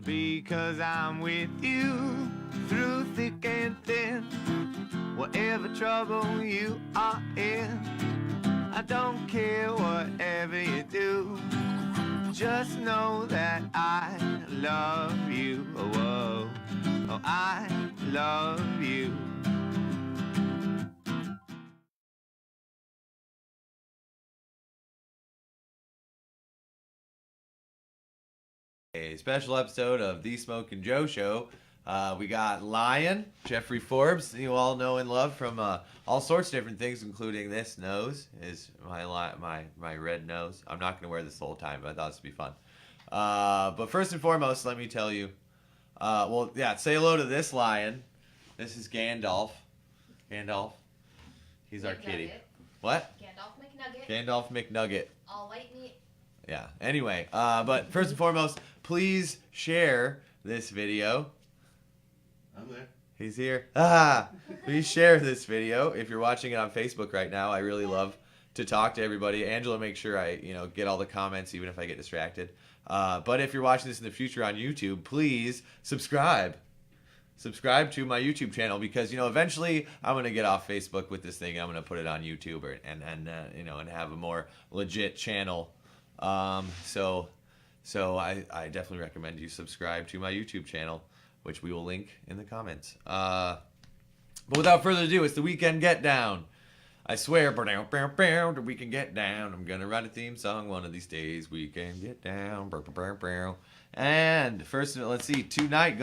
Because I'm with you through thick and thin, whatever trouble you are in. I don't care whatever you do, just know that I love you. Oh, whoa. Oh, I love you. A special episode of the Smokin Joe Show. We got Lion, Jeffery Forbes, you all know and love from all sorts of different things, including this nose is my red nose. I'm not going to wear this the whole time, but I thought this would be fun. But first and foremost, let me tell you, say hello to this lion. This is Gandalf. Gandalf. He's our kitty. What? Gandalf McNugget. All white meat. Yeah. Anyway, but first and foremost, please share this video. I'm there. He's here. Please share this video if you're watching it on Facebook right now. I really love to talk to everybody. Angela, make sure I get all the comments even if I get distracted. But if you're watching this in the future on YouTube, please subscribe. Subscribe to my YouTube channel because eventually I'm gonna get off Facebook with this thing. I'm gonna put it on YouTube and have a more legit channel. So I definitely recommend you subscribe to my YouTube channel, which we will link in the comments. But without further ado, it's the Weekend Get Down. I swear, the Weekend Get Down. I'm gonna write a theme song one of these days. Weekend Get Down. And first, let's see, tonight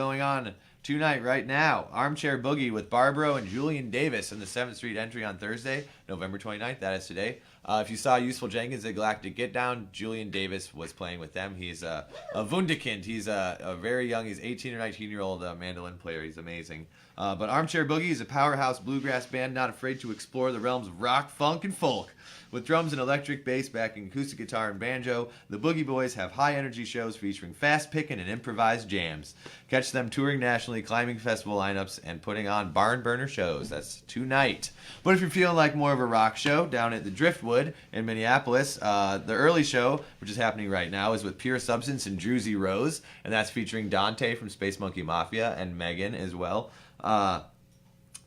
right now, Armchair Boogie with Barbaro and Julian Davis in the 7th Street entry on Thursday, November 29th. That is today. If you saw Useful Jenkins at Galactic Get Down, Julian Davis was playing with them. He's a Wunderkind. He's a very young, he's 18 or 19-year-old mandolin player. He's amazing. But Armchair Boogie is a powerhouse bluegrass band not afraid to explore the realms of rock, funk, and folk. With drums and electric bass backing acoustic guitar and banjo, the Boogie Boys have high-energy shows featuring fast-picking and improvised jams. Catch them touring nationally, climbing festival lineups, and putting on barn burner shows. That's tonight. But if you're feeling like more of a rock show, down at the Driftwood in Minneapolis, the early show, which is happening right now, is with Pure Substance and Druzy Rose, and that's featuring Dante from Space Monkey Mafia and Megan as well. The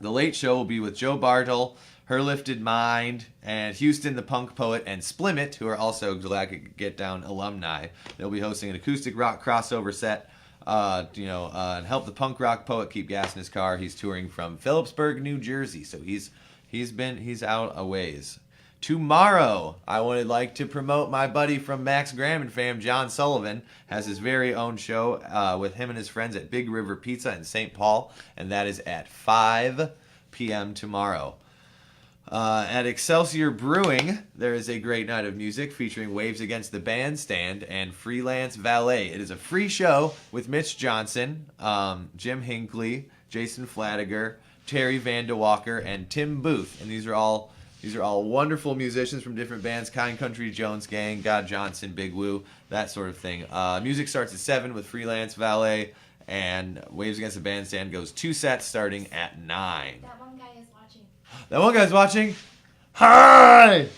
late show will be with Joe Bartle, Her Lifted Mind, and Houston the Punk Poet, and Splimit, who are also Galactic Get Down alumni. They'll be hosting an acoustic rock crossover set, and help the punk rock poet keep gas in his car. He's touring from Phillipsburg, New Jersey, so he's out a ways. Tomorrow, I would like to promote my buddy from Max Graham and fam, John Sullivan, has his very own show with him and his friends at Big River Pizza in St. Paul, and that is at 5 p.m. tomorrow. At Excelsior Brewing, there is a great night of music featuring Waves Against the Bandstand and Freelance Valet. It is a free show with Mitch Johnson, Jim Hinckley, Jason Flatiger, Terry Vandewalker, and Tim Booth, and these are all wonderful musicians from different bands: Kind Country, Jones Gang, God Johnson, Big Woo, that sort of thing. Music starts at 7 with Freelance Valet, and Waves Against the Bandstand goes 2 sets starting at 9. That one guy is watching. That one guy's watching? Hi!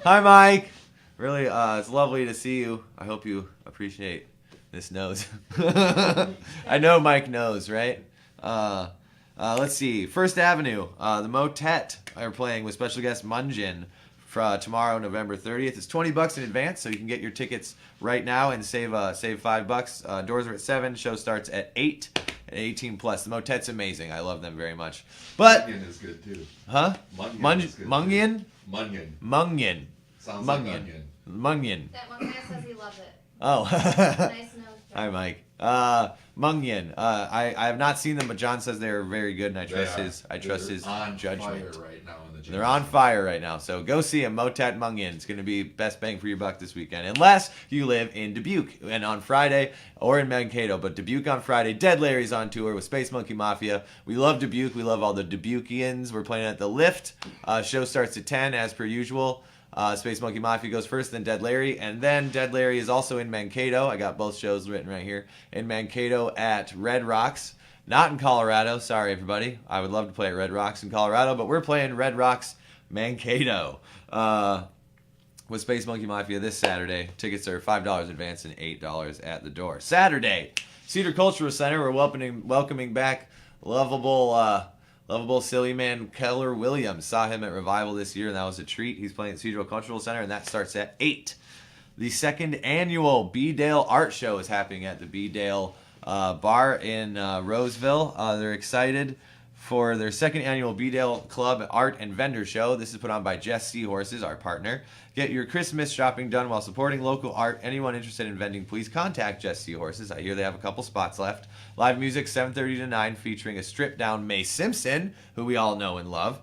Hi, Mike. Really, it's lovely to see you. I hope you appreciate this nose. I know Mike knows, right? Let's see. First Avenue, the Motet are playing with special guest Munjin for tomorrow, November 30th. It's $20 in advance, so you can get your tickets right now and save $5. Doors are at 7. Show starts at 8. And 18 plus. The Motet's amazing. I love them very much. But Mungian is good too. Huh? Mungian is good. Mungian? Mungian. Mungian. Sounds like onion. Mungian. That one guy says he loves it. Oh. Nice nose. Hi, Mike. Mungian. I have not seen them, but John says they're very good, and I trust his judgment. Fire right now in the gym. They're on fire right now, so go see them. Motet Mungian. It's going to be best bang for your buck this weekend, unless you live in Dubuque and on Friday, or in Mankato. But Dubuque on Friday. Dead Larry's on tour with Space Monkey Mafia. We love Dubuque. We love all the Dubuqueans. We're playing at the Lift. Show starts at 10 as per usual. Space Monkey Mafia goes first, then Dead Larry, and then Dead Larry is also in Mankato. I got both shows written right here. In Mankato at Red Rocks. Not in Colorado. Sorry, everybody. I would love to play at Red Rocks in Colorado, but we're playing Red Rocks Mankato. with Space Monkey Mafia this Saturday. Tickets are $5 advance and $8 at the door. Saturday, Cedar Cultural Center. We're welcoming back lovable silly man Keller Williams. Saw him at Revival this year, and that was a treat. He's playing at Cedar Cultural Center, and that starts at 8. The second annual B-Dale Art Show is happening at the B-Dale Bar in Roseville. They're excited for their second annual B-Dale Club Art and Vendor Show. This is put on by Jess Seahorses, our partner. Get your Christmas shopping done while supporting local art. Anyone interested in vending, please contact Jess Seahorses. I hear they have a couple spots left. Live music 7:30 to 9 featuring a stripped-down Mae Simpson, who we all know and love.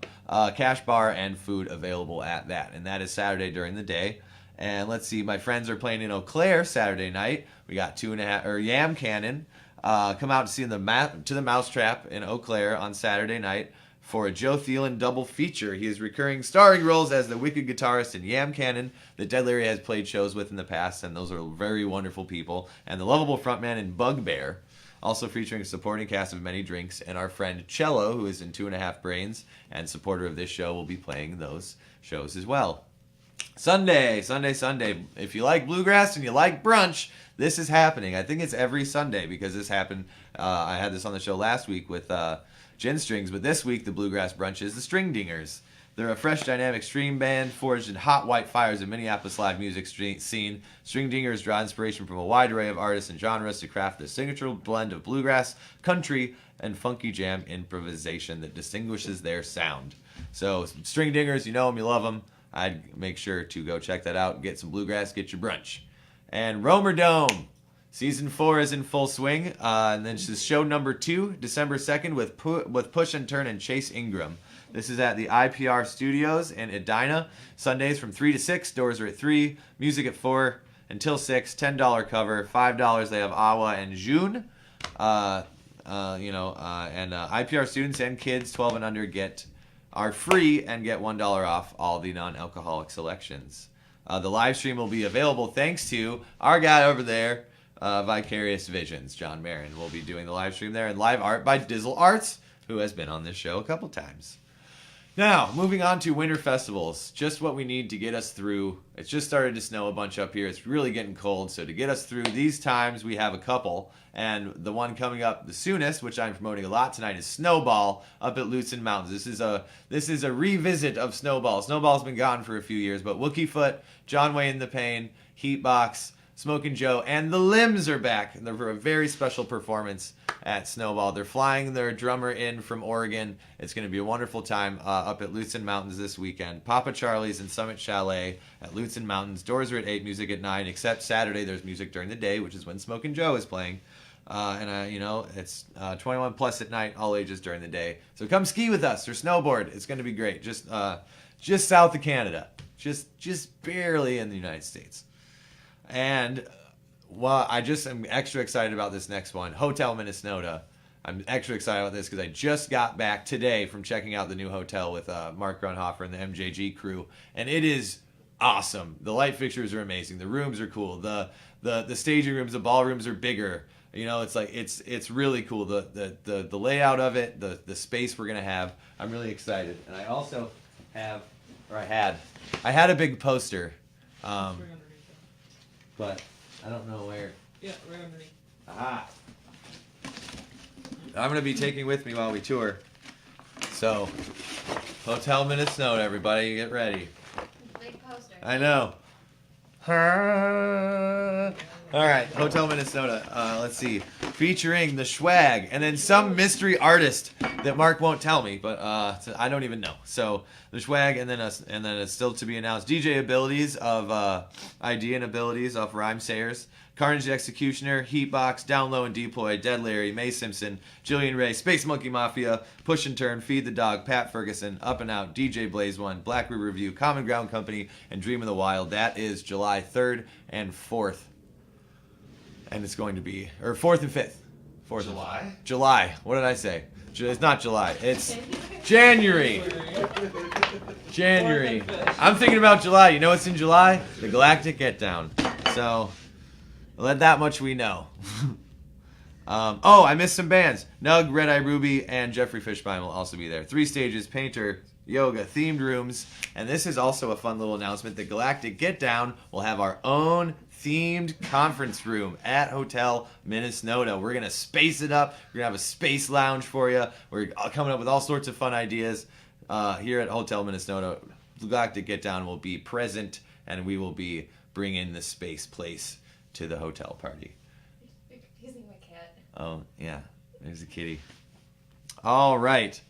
Cash bar and food available at that. And that is Saturday during the day. And let's see, my friends are playing in Eau Claire Saturday night. We got Yam Cannon. Come out to see the Mousetrap in Eau Claire on Saturday night for a Joe Thielen double feature. He is recurring starring roles as the wicked guitarist in Yam Cannon that Dead Larry has played shows with in the past, and those are very wonderful people. And the lovable frontman in Bugbear, also featuring a supporting cast of Many Drinks, and our friend Cello, who is in 2.5 Brains and supporter of this show, will be playing those shows as well. Sunday. If you like bluegrass and you like brunch, this is happening. I think it's every Sunday because this happened. I had this on the show last week with Gin Strings, but this week the bluegrass brunch is the String Dingers. They're a fresh, dynamic stream band forged in hot white fires of Minneapolis live music scene. String Dingers draw inspiration from a wide array of artists and genres to craft a signature blend of bluegrass, country, and funky jam improvisation that distinguishes their sound. So, String Dingers, you know them, you love them. I'd make sure to go check that out. Get some bluegrass, get your brunch. And Romer Dome. Season 4 is in full swing. And then this is show number 2, December 2nd, with Push and Turn and Chase Ingram. This is at the IPR Studios in Edina. Sundays from 3 to 6. Doors are at 3. Music at 4 until 6. $10 cover. $5 they have Awa and June. And IPR students and kids 12 and under are free and get $1 off all the non-alcoholic selections. The live stream will be available thanks to our guy over there, Vicarious Visions. John Marin will be doing the live stream there, and live art by Dizzle Arts, who has been on this show a couple times. Now, moving on to winter festivals. Just what we need to get us through. It's just started to snow a bunch up here. It's really getting cold. So to get us through these times, we have a couple. And the one coming up the soonest, which I'm promoting a lot tonight, is Snowball up at Lutzen Mountains. This is a revisit of Snowball. Snowball's been gone for a few years, but Wookiefoot, Jon Wayne the Pain, Heatbox, Smokin Joe, and the Limns are back. And they're for a very special performance at Snowball. They're flying their drummer in from Oregon. It's going to be a wonderful time up at Lutzen Mountains this weekend. Papa Charlie's and Summit Chalet at Lutzen Mountains. Doors are at 8, music at 9, except Saturday there's music during the day, which is when Smokin Joe is playing. It's 21 plus at night, all ages during the day. So come ski with us or snowboard. It's going to be great. Just south of Canada. Just barely in the United States. And I just am extra excited about this next one, Hotel Minnesota. I'm extra excited about this because I just got back today from checking out the new hotel with Mark Grunhofer and the MJG crew, and it is awesome. The light fixtures are amazing. The rooms are cool. The staging rooms, the ballrooms are bigger. You know, it's really cool. The layout of it, the space we're gonna have. I'm really excited, and I also have, or I had a big poster. But I don't know where. Yeah, right underneath. Aha. I'm going to be taking with me while we tour. So, Hotel Minnesota, everybody, get ready. Big poster. I know. All right, Hotel Minnesota. Let's see. Featuring the Schwag and then some mystery artist that Mark won't tell me, but I don't even know. So the Schwag and then it's still to be announced DJ abilities of ID and abilities of Rhyme Sayers, Carnage the Executioner, Heatbox, Down Low and Deploy, Dead Larry, Mae Simpson, Jillian Ray, Space Monkey Mafia, Push and Turn, Feed the Dog, Pat Ferguson, Up and Out, DJ Blaze One, Black River Review, Common Ground Company, and Dream of the Wild. That is July 3rd and 4th. And it's going to be, or 4th and 5th. July. What did I say? It's not July. It's January. I'm thinking about July. You know what's in July? The Galactic Get Down. So, that much we know. I missed some bands. Nug, Red Eye Ruby, and Jeffrey Fishbein will also be there. 3 stages, Painter, yoga themed rooms. And this is also a fun little announcement. The Galactic Get Down will have our own themed conference room at Hotel Minnesota. We're going to space it up. We're going to have a space lounge for you. We're coming up with all sorts of fun ideas here at Hotel Minnesota. The Galactic Get Down will be present, and we will be bringing the space place to the hotel party. You're confusing my cat. Oh, yeah. There's a kitty. All right.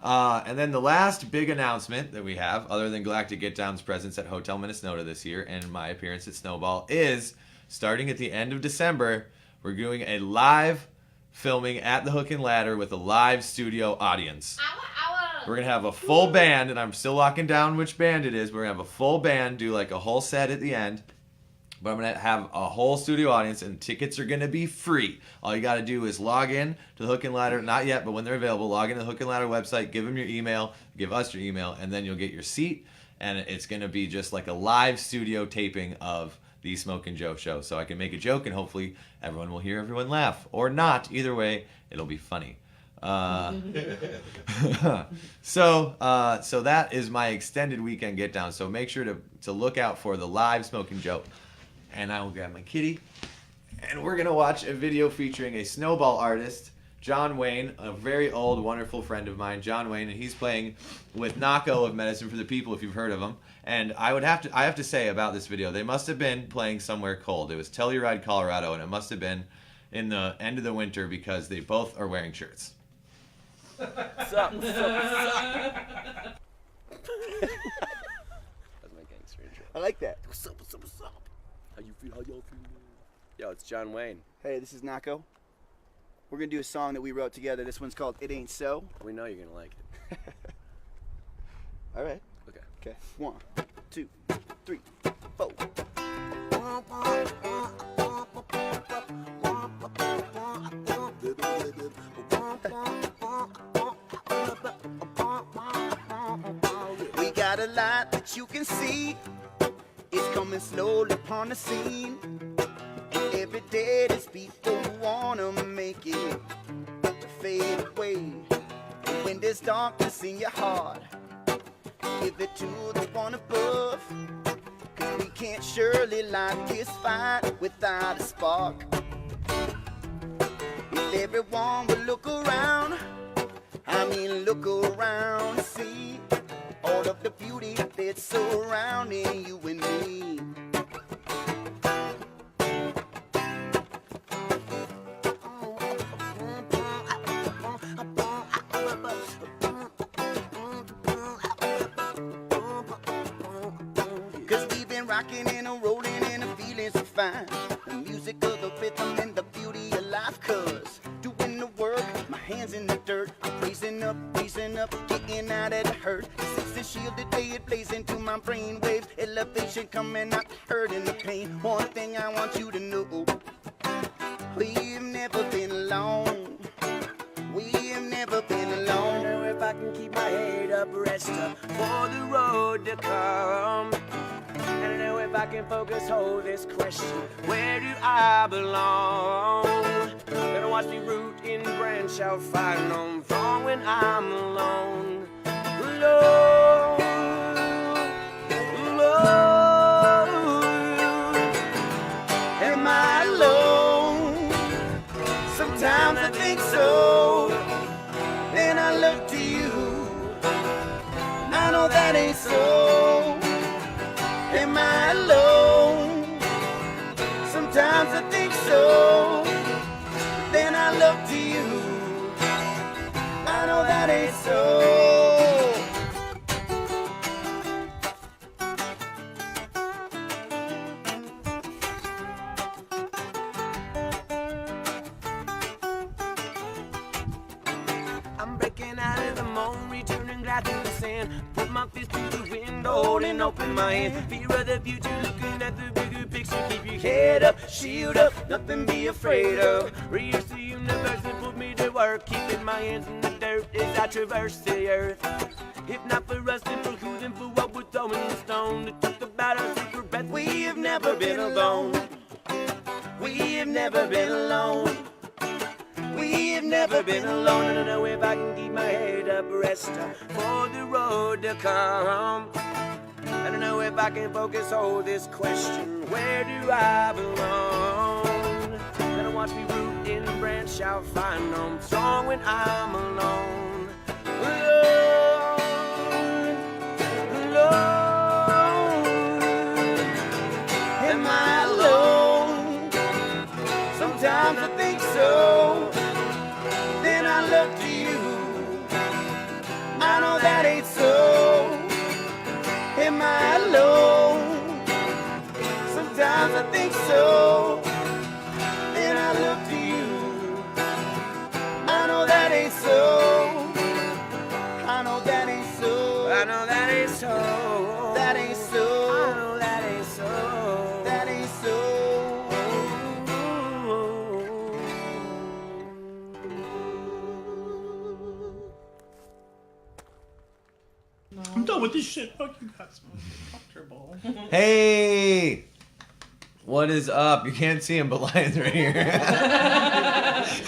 And then the last big announcement that we have, other than Galactic Get Down's presence at Hotel Minnesota this year and my appearance at Snowball, is starting at the end of December, we're doing a live filming at the Hook and Ladder with a live studio audience. We're going to have a full band, and I'm still locking down which band it is. We're going to have a full band, do like a whole set at the end. But I'm going to have a whole studio audience, and tickets are going to be free. All you got to do is log in to the Hook and Ladder, not yet, but when they're available, log in to the Hook and Ladder website, give them your email, give us your email, and then you'll get your seat. And it's going to be just like a live studio taping of the Smokin Joe Show. So I can make a joke, and hopefully everyone will hear everyone laugh. Or not. Either way, it'll be funny. So that is my extended weekend get down. So make sure to look out for the live Smokin Joe. And I will grab my kitty, and we're gonna watch a video featuring a snowball artist, Jon Wayne, a very old, wonderful friend of mine, Jon Wayne, and he's playing with Nako of Medicine for the People, if you've heard of him. And I have to say about this video, they must have been playing somewhere cold. It was Telluride, Colorado, and it must have been in the end of the winter because they both are wearing shirts. What's up? What's up? That's my gangster intro. I like that. What's up? What's up? What's up? How you feel? How y'all feel? Yo, it's Jon Wayne. Hey, this is Nako. We're gonna do a song that we wrote together. This one's called "It Ain't So." We know you're gonna like it. All right. Okay. Okay. 1, 2, 3, 4. We got a light that you can see. It's coming slowly upon the scene. And every day there's people who wanna make it to fade away. And when there's darkness in your heart, give it to the one above. 'Cause we can't surely light this fire without a spark. If everyone would look around, I mean look around and see all of the beauty that's surrounding you and me. Cause we've been rocking and a rolling and the feelings are fine. The music of the rhythm and the beauty of life. Cause doing the work, my hands in the dirt, I'm raising up, getting out of the hurt. Since the shield today, it plays into my brain waves. Elevation coming out the hurt and the pain. One thing I want you to know, we've never been alone. We've never been alone. I don't know if I can keep my head up, rest up for the road to come. I don't know if I can focus, hold this question, where do I belong? Gonna watch me root and branch out, fighting on wrong when I'm alone. Alone, alone. Am I alone? Sometimes I think so. Then I look to you. I know that ain't so. Am I alone? Sometimes I think so. Then I look to you. I know that ain't so. I'm breaking out of the moan, returning glad to the sand. Put my fist to the window and open my hand. Fear of the future, looking at the bigger picture. Keep your head up, shield up, nothing be afraid of. Reach the universe and put me to work. Keeping my hands in the dirt as I traverse the earth. If not for us, then for who, then for what we're throwing the stone. To talk about our secret breath, we have never been alone. We have never been alone. We we've never been alone. I don't know if I can keep my head up, rest for the road to come. I don't know if I can focus on this question, where do I belong? Gonna watch me root in the branch, I'll find no song when I'm alone. Alone. Am I alone? Sometimes I think so. Then I look to you. I know that ain't so. Am I alone? Sometimes I think so. Then I look to you. I know that ain't so. I know that ain't so. I know that ain't so. That ain't so. I know that ain't so. That ain't so. I'm done with this shit. Fuck you guys. Comfortable. Hey! What is up? You can't see him, but Lion's right here.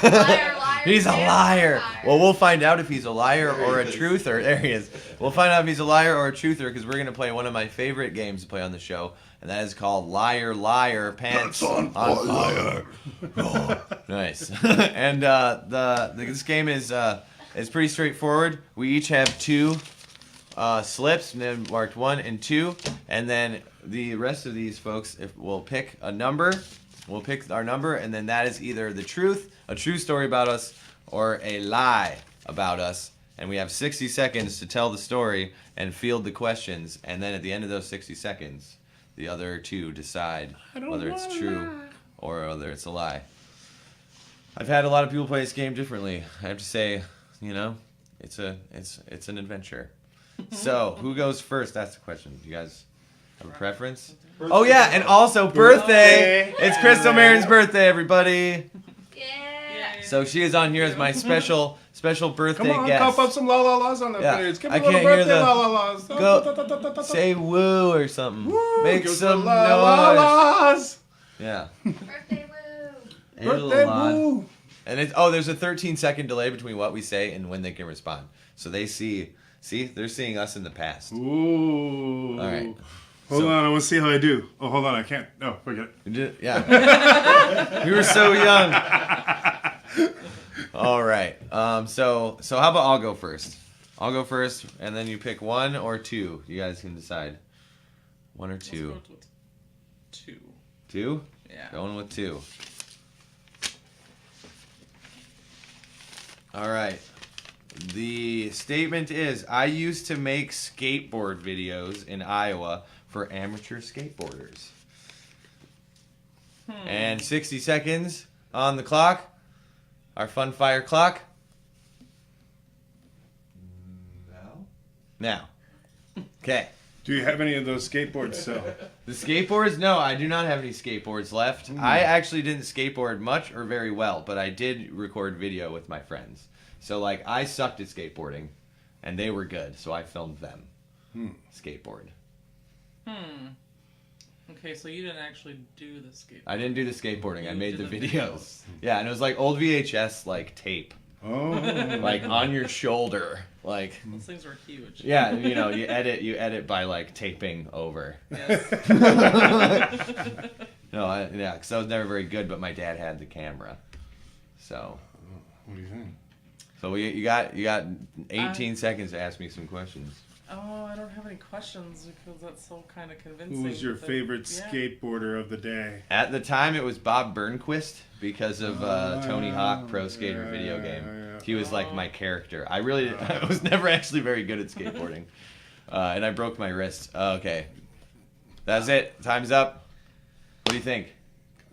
Liar, liar. He's a Damn liar. liar. Well, we'll find out if he's a liar or a truther. There he is. We'll find out if he's a liar or a truther because we're going to play one of my favorite games to play on the show, and that is called Liar, Liar, Pants on Fire. Oh, nice. And this game is pretty straightforward. We each have two slips, and then marked 1 and 2, and then the rest of these folks, if we'll pick a number, we'll pick our number, and then that is either the truth, a true story about us, or a lie about us, and we have 60 seconds to tell the story and field the questions, and then at the end of those 60 seconds, the other two decide whether it's true or whether it's a lie. I've had a lot of people play this game differently. I have to say, you know, it's an adventure. So, who goes first? That's the question. Do you guys have a preference? Oh, yeah, and also birthday. It's Crystal Marin's birthday, everybody. Yeah. So, she is on here as my special birthday Come on, guest. cough up some la la la's on the Yeah. page. Give I me a little can't hear birthday the- la la la's. Go say woo or something. Woo, Make give us some the la la noise. la's. Yeah. Birthday woo. Birthday woo. And there's a 13-second delay between what we say and when they can respond. So they see, they're seeing us in the past. Ooh. All right. Hold on, I want to see how I do. Oh, hold on, I can't. No, forget it. Yeah. We were so young. All right. So how about I'll go first? I'll go first, and then you pick 1 or 2. You guys can decide. 1 or 2. Let's go with 2. 2? Yeah. Going with 2. All right. The statement is, I used to make skateboard videos in Iowa for amateur skateboarders. And 60 seconds on the clock. Our fun fire clock. Now. Okay. Do you have any of those skateboards still? The skateboards? No, I do not have any skateboards left. I actually didn't skateboard much or very well, but I did record video with my friends. So, like, I sucked at skateboarding, and they were good, so I filmed them skateboard. Okay, so you didn't actually do the skateboard. I didn't do the skateboarding. I You made the did the videos. Yeah, and it was like old VHS, like, tape. Oh. Like, on your shoulder. Like, Those things were huge. yeah, you know, you edit by, like, taping over. Yes. No, yeah, because I was never very good, but my dad had the camera. So... What do you think? So you got 18 seconds to ask me some questions. Oh, I don't have any questions because that's so kind of convincing. Who's your but favorite yeah. skateboarder of the day? At the time, it was Bob Burnquist because of Tony Hawk Pro Skater video game. yeah. He was like my character. I was never actually very good at skateboarding, and I broke my wrist. Okay, that's it. Time's up. What do you think?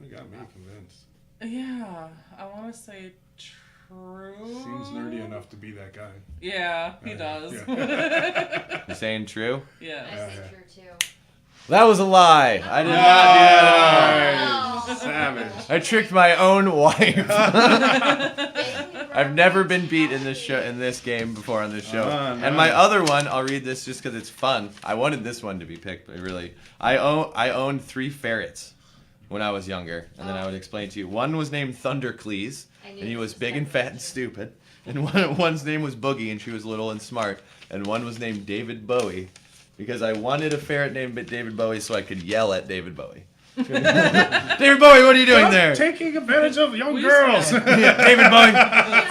You got me convinced. Yeah, I want to say true. Seems nerdy enough to be that guy. Yeah, he does. Yeah. You saying true? I Yeah. say true too. That was a lie. I did not do that at all. Nice. Savage. I tricked my own wife. I've never been beat in this game before on this show. And my other one, I'll read this just because it's fun. I wanted this one to be picked, but really, I owned 3 ferrets. when I was younger, and then I would explain to you. One was named Thundercleese, and he was big and fat and stupid. And one's name was Boogie, and she was little and smart. And one was named David Bowie, because I wanted a ferret named David Bowie so I could yell at David Bowie. David Bowie, what are you doing there? Taking advantage of young girls. Yeah, David Bowie. That's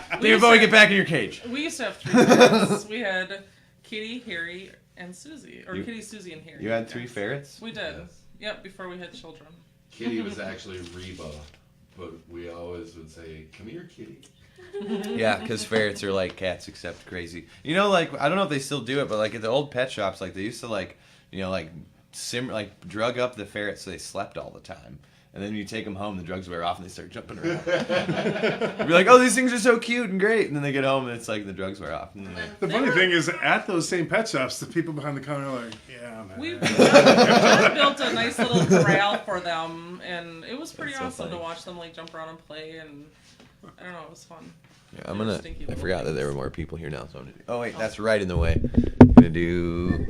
funny. David Bowie, get back in your cage. We used to have 3 ferrets. We had Kitty, Harry, and Susie. Or Kitty, Susie, and Harry. You had 3 ferrets? We did. Yes. Yep, before we had children. Kitty was actually Reba, but we always would say, "Come here, Kitty." Yeah, because ferrets are like cats except crazy. You know, like, I don't know if they still do it, but like at the old pet shops, like they used to like, you know, like drug up the ferrets so they slept all the time. And then you take them home, the drugs wear off, and they start jumping around. You're like, oh, these things are so cute and great. And then they get home, and it's like the drugs wear off. And then The funny thing is, at those same pet shops, the people behind the counter are like, yeah, man. We John built a nice little corral for them, and it was pretty That's so awesome to funny. watch them like jump around and play, and I don't know, it was fun. yeah, I'm They're gonna. stinky I little forgot that things. there were more people here now, so I'm gonna do. Oh wait, that's right in the way. I'm gonna do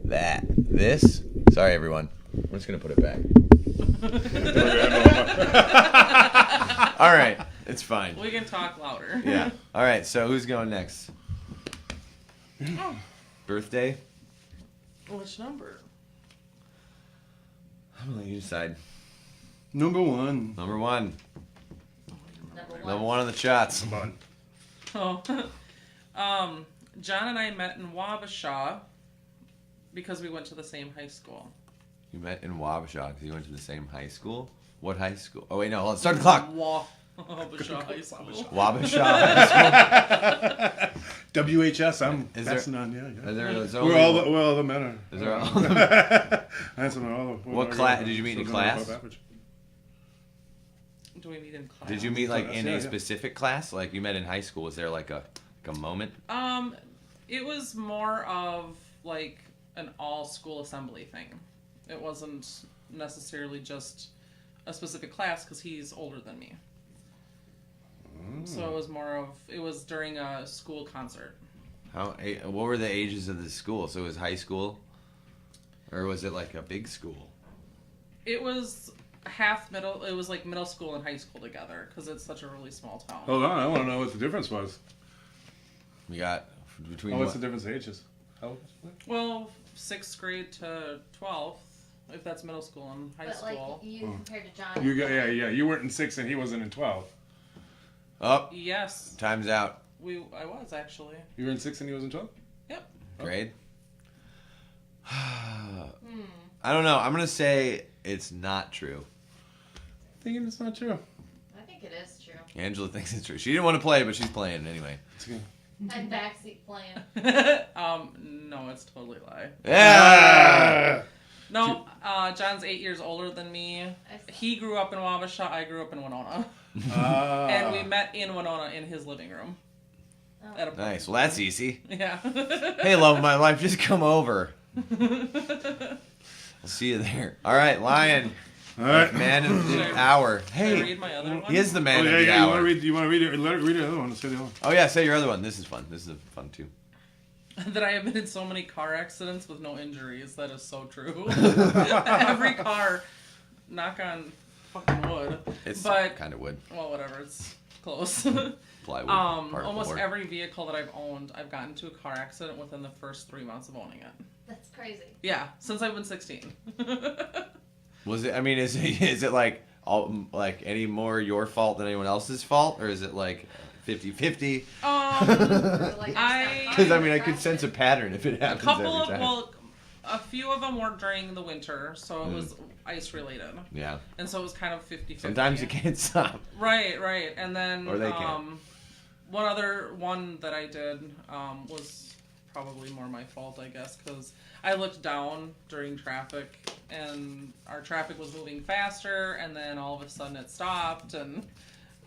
that. This. Sorry, everyone. I'm just gonna put it back. All right, it's fine. We can talk louder. Yeah. All right. So who's going next? Birthday. Which number? I'm gonna let you decide. Number 1. Number 1. Number Number 1 on the shots. Come on. Oh. John and I met in Wabasha because we went to the same high school. You met in Wabasha because you went to the same high school. What high school? Oh wait, no. Hold on. Start the clock. Wabasha High School. Wabasha High School. WHS, I'm Is passing on, yeah. Is there We're only- all the men are. Is there all That's all the, What class- did you meet in so class? above average. Do we meet in class? Did you meet like in Yeah, a yeah. specific class? Like you met in high school? Was there like a moment? It was more of like an all-school assembly thing. It wasn't necessarily just a specific class because he's older than me. So it was more of, it was during a school concert. What were the ages of the school? So it was high school, or was it like a big school? It was half middle, it was like middle school and high school together because it's such a really small town. Hold on, I want to know what the difference was. We got between. What's the difference in ages? Well, 6th grade to 12th, if that's middle school and high But like school. you compared to John. Yeah. You weren't in 6 and he wasn't in 12. Oh, Yes, time's out. I was actually. You were in 6 and he was in 12? Yep. Grade. I don't know. I'm gonna say it's not true. Thinking it's not true. I think it is true. Angela thinks it's true. She didn't want to play, but she's playing anyway. It's good. I'm backseat playing. No, it's totally a lie. Yeah. No, John's 8 years older than me. see. He grew up in Wabasha. I grew up in Winona. Ah. And we met in Winona in his living room. Oh. At a party. Nice. Well, that's easy. Yeah. Hey, love of my life, just come over. I'll see you there. All right, Lion. All right. Man of the hour. Should I Hey, read my other one? he is the man Oh, of the You hour. want to read it? Read the other one. Let's say the other one. Oh yeah, say your other one. This is fun. This is fun too. That I have been in so many car accidents with no injuries. That is so true. Every car, knock on fucking wood. It's But- kind of wood, Well, whatever. It's close. plywood. particle Almost board. every vehicle that I've owned, I've gotten into a car accident within the first 3 months of owning it. That's crazy. Yeah, since I've been 16. Was it? I mean, is it like like any more your fault than anyone else's fault, or is it like 50-50? Like Because I mean, I could sense a pattern if it A happens couple every of, time. well, a few of them were during the winter, so it was ice related. Yeah. And so it was kind of 50-50. Sometimes you can't stop. Right. And then Or they can't. one other one that I did was probably more my fault, I guess, because I looked down during traffic and our traffic was moving faster, and then all of a sudden it stopped, and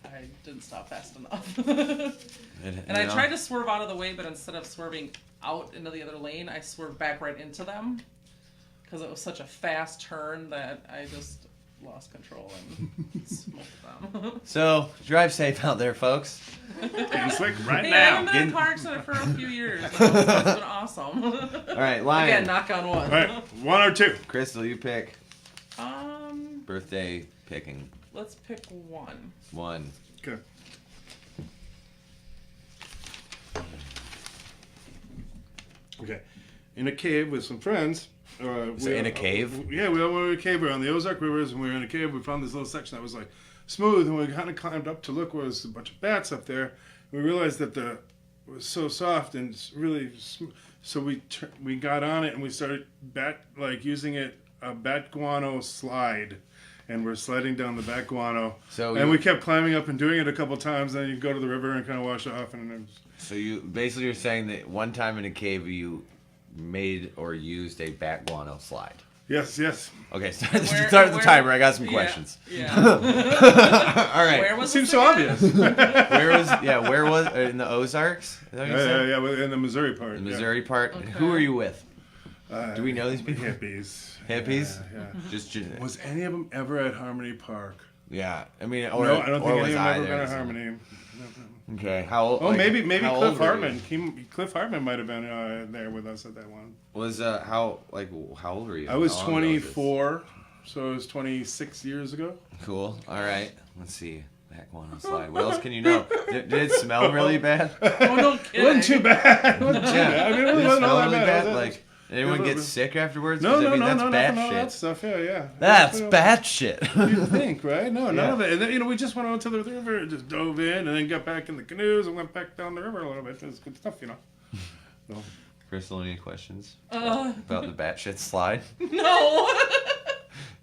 I didn't stop fast enough. And I tried to swerve out of the way, but instead of swerving out into the other lane, I swerved back right into them because it was such a fast turn that I just lost control and smoked them. So drive safe out there, folks. Getting slick right Hey, I now. haven't been in a car accident for a few years. It's been awesome. All right, Lion. Again, knock on wood. All right, 1 or 2. Crystal, you pick. Um, birthday picking? Let's pick one. One. Okay. Okay. In a cave with some friends. In a cave? Yeah, we all went in a cave. We were on the Ozark Rivers, and we were in a cave. We found this little section that was like smooth, and we kind of climbed up to look. There was a bunch of bats up there. We realized that it was so soft and really smooth. So we got on it and we started using it a bat guano slide, and we're sliding down the bat guano. We kept climbing up and doing it a couple times. Then you go to the river and kind of wash it off, and then. So you're saying that one time in a cave you made or used a bat guano slide. Yes. Okay, start the timer. I got some questions. Yeah. All right. Where was Seems this so again? obvious. Where was in the Ozarks? Is that what you said? Yeah, in the Missouri part. The Missouri part. Okay. Who are you with? Do we know these people? Hippies. Hippies? Yeah. Just Was any of them ever at Harmony Park? yeah. I mean, No, I don't think any of them I ever there, been at so- Harmony. Okay. How old? Oh, like, maybe how Cliff old were you? Hartman. Cliff Hartman might have been there with us at that one. Was how old were you? I was How long ago was this? 24, so it was 26 years ago. Cool. All right. Let's see. Bat guano slide. What else can you know? Did it smell really bad? Oh, no It kidding. wasn't too bad. It wasn't too bad. I mean, it Did it wasn't all smell that really bad. bad? Like, did anyone get sick afterwards? No, 'Cause, I mean, no, that's bad nothing, all that shit. stuff. Yeah. That's bad shit. You'd think, right? No, Yeah. none of it. And then, we just went out to the river and just dove in, and then got back in the canoes and went back down the river a little bit. It was good stuff, So. Crystal, any questions about the batshit slide? No.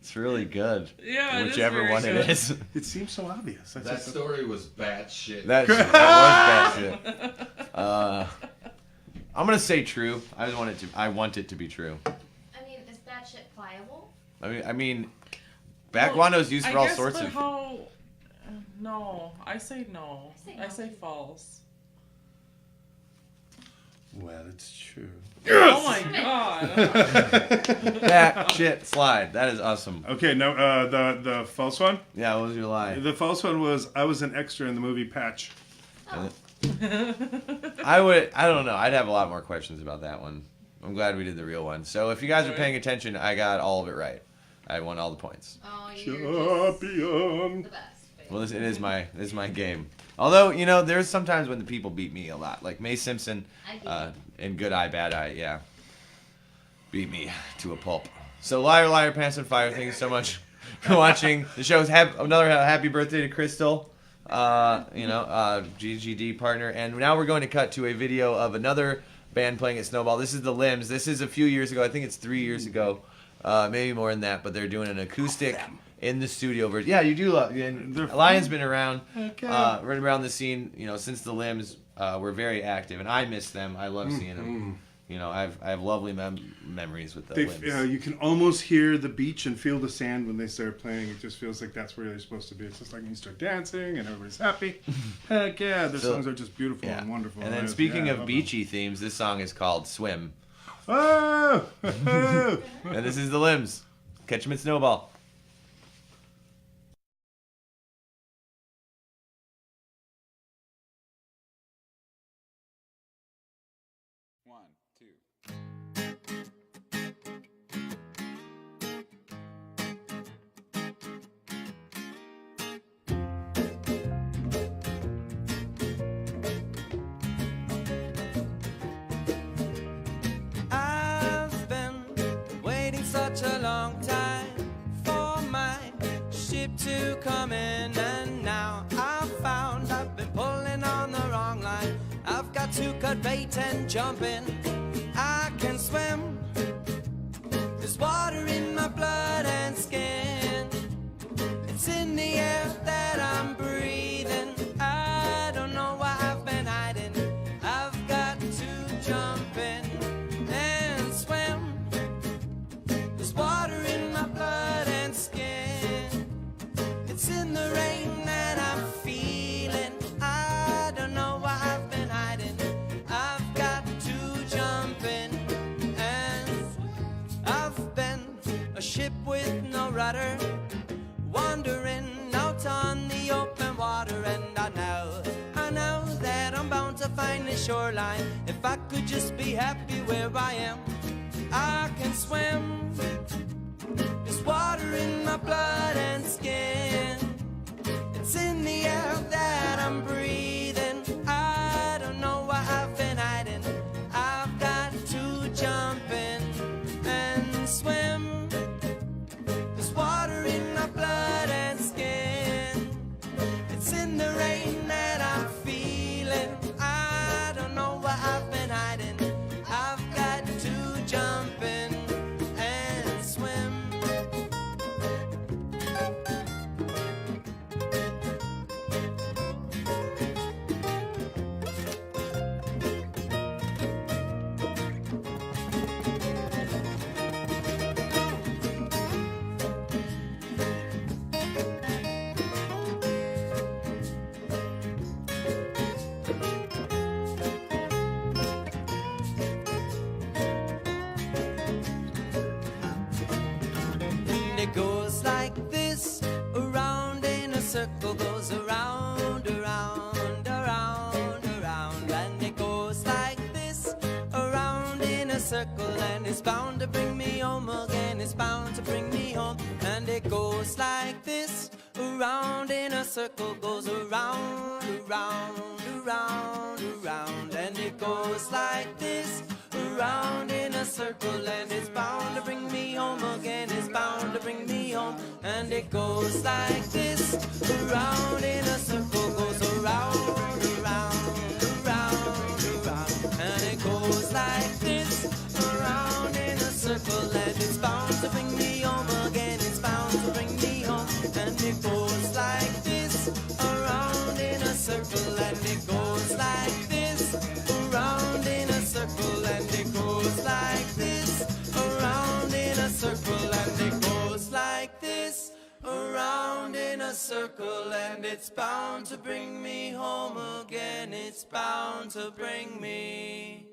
It's really good. Yeah, it is Whichever very one good. it is. It seems so obvious. That's That just- story was bat shit. That was batshit. I'm gonna say true. I want it to be true. I mean, is that shit pliable? I mean, bat guano is used for all sorts of. No, I say no. I I say say false. Well, it's true. Oh my god. Bat shit slide. That is awesome. Okay, now the false one. Yeah, what was your lie? The false one was I was an extra in the movie Patch. I don't know. I'd have a lot more questions about that one. I'm glad we did the real one. So if you guys are paying attention, I got all of it right. I won all the points. Oh, you're just Champion. the best. Baby. Well, it is my game. Although, there's sometimes when the people beat me a lot. Like Mae Simpson in Good Eye, Bad Eye, yeah. Beat me to a pulp. So Liar, Liar, Pants on Fire, thank you so much for watching the show. Another happy birthday to Crystal, GGD partner. And now we're going to cut to a video of another band playing at Snowball. This is the Limns. This is a few years ago. I think it's 3 years ago. Maybe more than that, but they're doing an acoustic in the studio version. Yeah, you do love. And Lion's been around, right around the scene. Since the Limns were very active, and I miss them. I love seeing them. I have lovely memories with the Limns. You can almost hear the beach and feel the sand when they start playing. It just feels like that's where they're supposed to be. It's just like when you start dancing and everybody's happy. Heck yeah, their songs are just beautiful and wonderful. And then speaking of beachy themes, this song is called Swim. Oh! And this is the Limns. Catch them at Snowball. I've been waiting such a long time for my ship to come in, and now I've found I've been pulling on the wrong line. I've got to cut bait and jump in. I can swim. There's water in my blood and skin. It's in the air that I'm breathing. I don't know why I've been hiding. I've got to jump in and swim. There's water in my blood and skin. It's in the rain that I'm feeling. I don't know why I've been hiding. I've got to jump in and I've been a ship with no rudder, wandering out on the open water, and I know that I'm bound to find the shoreline. If I could just be happy where I am, I can swim. This water in my blood and skin. It's in the air that I'm breathing. I don't know why I've been hiding. I've got to jump in and swim. There's water in my blood and skin. It's in the rain that I'm feeling. I don't know why I've been hiding. I've got to jump in and swim. And it goes like this, around in a circle, goes around, around, around, around. And it goes like this, around in a circle, and it's bound to bring me home again, it's bound to bring me home. And it goes like this, around in a circle, goes around, around, around, around. And it goes like this, around in a circle, and it's bound to bring me home again, it's bound to bring me home. And it goes like this, around in a circle, goes around, around, around, around. And it goes like this, around in a circle, and it's bound to bring me home again, it's bound to bring me home. And it goes like this, around in a circle, and it goes like this, around in a circle, and it goes like this, around in a circle, and it goes like this, around in a circle, and it's bound to bring me home again, it's bound to bring me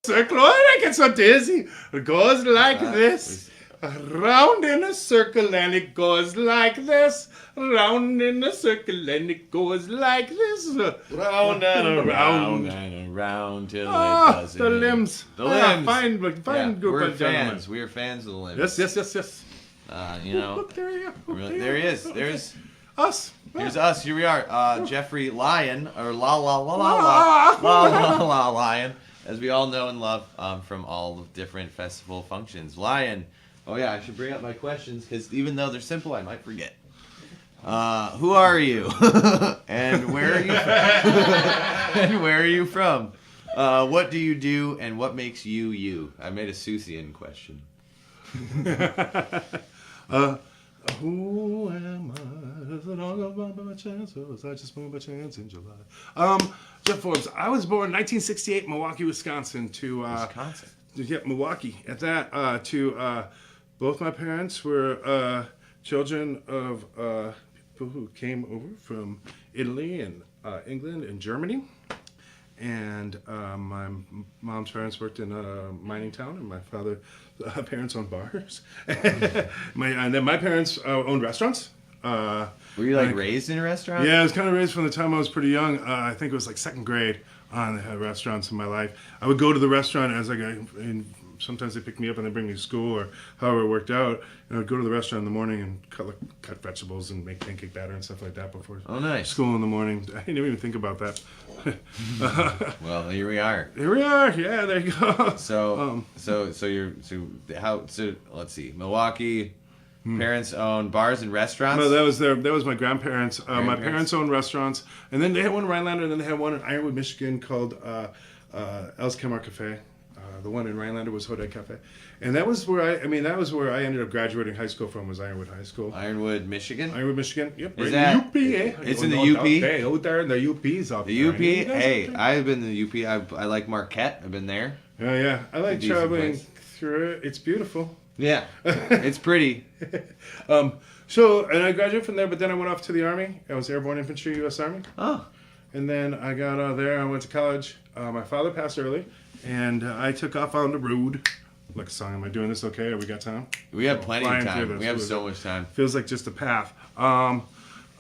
Circle, oh, I get so dizzy. It goes like this, around in a circle, and it goes like this, round in a circle, and it goes like this, Round and around and around till it doesn't. The Limns. The Limns. Fine group we're of gentlemen. fans. We are fans of the Limns. Yes. You know, Look, there you go. there he is. There's Us. here's us. Here we are. Jeffrey Lion or La Lion, as we all know and love from all the different festival functions. Lion. Oh yeah, I should bring up my questions because even though they're simple, I might forget. Who are you? And where are you? And where are you from? What do you do? And what makes you you? I made a Seussian question. Who am I? Is it all about my chance, or was I just born by chance in July? Jeff Forbes. I was born in 1968, Milwaukee, Wisconsin. Wisconsin. Yeah, Milwaukee. At that, both my parents were children of people who came over from Italy and England and Germany. And my mom's parents worked in a mining town, and my father's parents owned bars. And then my parents owned restaurants. Were you like raised in a restaurant? Yeah, I was kind of raised from the time I was pretty young. I think it was like second grade on the restaurants in my life. I would go to the restaurant as I got in. Sometimes they pick me up and they bring me to school or however it worked out. And I'd go to the restaurant in the morning and cut vegetables and make pancake batter and stuff like that before school in the morning. I didn't even think about that. Well, here we are. Here we are. Yeah, there you go. So let's see. Milwaukee, parents own bars and restaurants. No, that was my grandparents. My parents owned restaurants, and then they had one in Rhinelander, and then they had one in Ironwood, Michigan called Els Kemar Cafe. The one in Rhinelander was Hodeg Cafe, and that was where I ended up graduating high school from, was Ironwood High School. Ironwood, Michigan. Ironwood, Michigan. Yep. Is right that in the UP? It's in the UP. Hey, out there in the UP's up The there. UP. Hey, I've been to the UP. I like Marquette. I've been there. Yeah. I like Decent traveling place. through it. It's beautiful. Yeah, it's pretty. So, and I graduated from there, but then I went off to the Army. I was Airborne Infantry, U.S. Army. Oh, And then I got out of there. I went to college. My father passed early, and I took off on the road. Like a song. Am I doing this okay? Or we got time? we have plenty of Flying through time. this. We have What is so it? much time. Feels like just a path.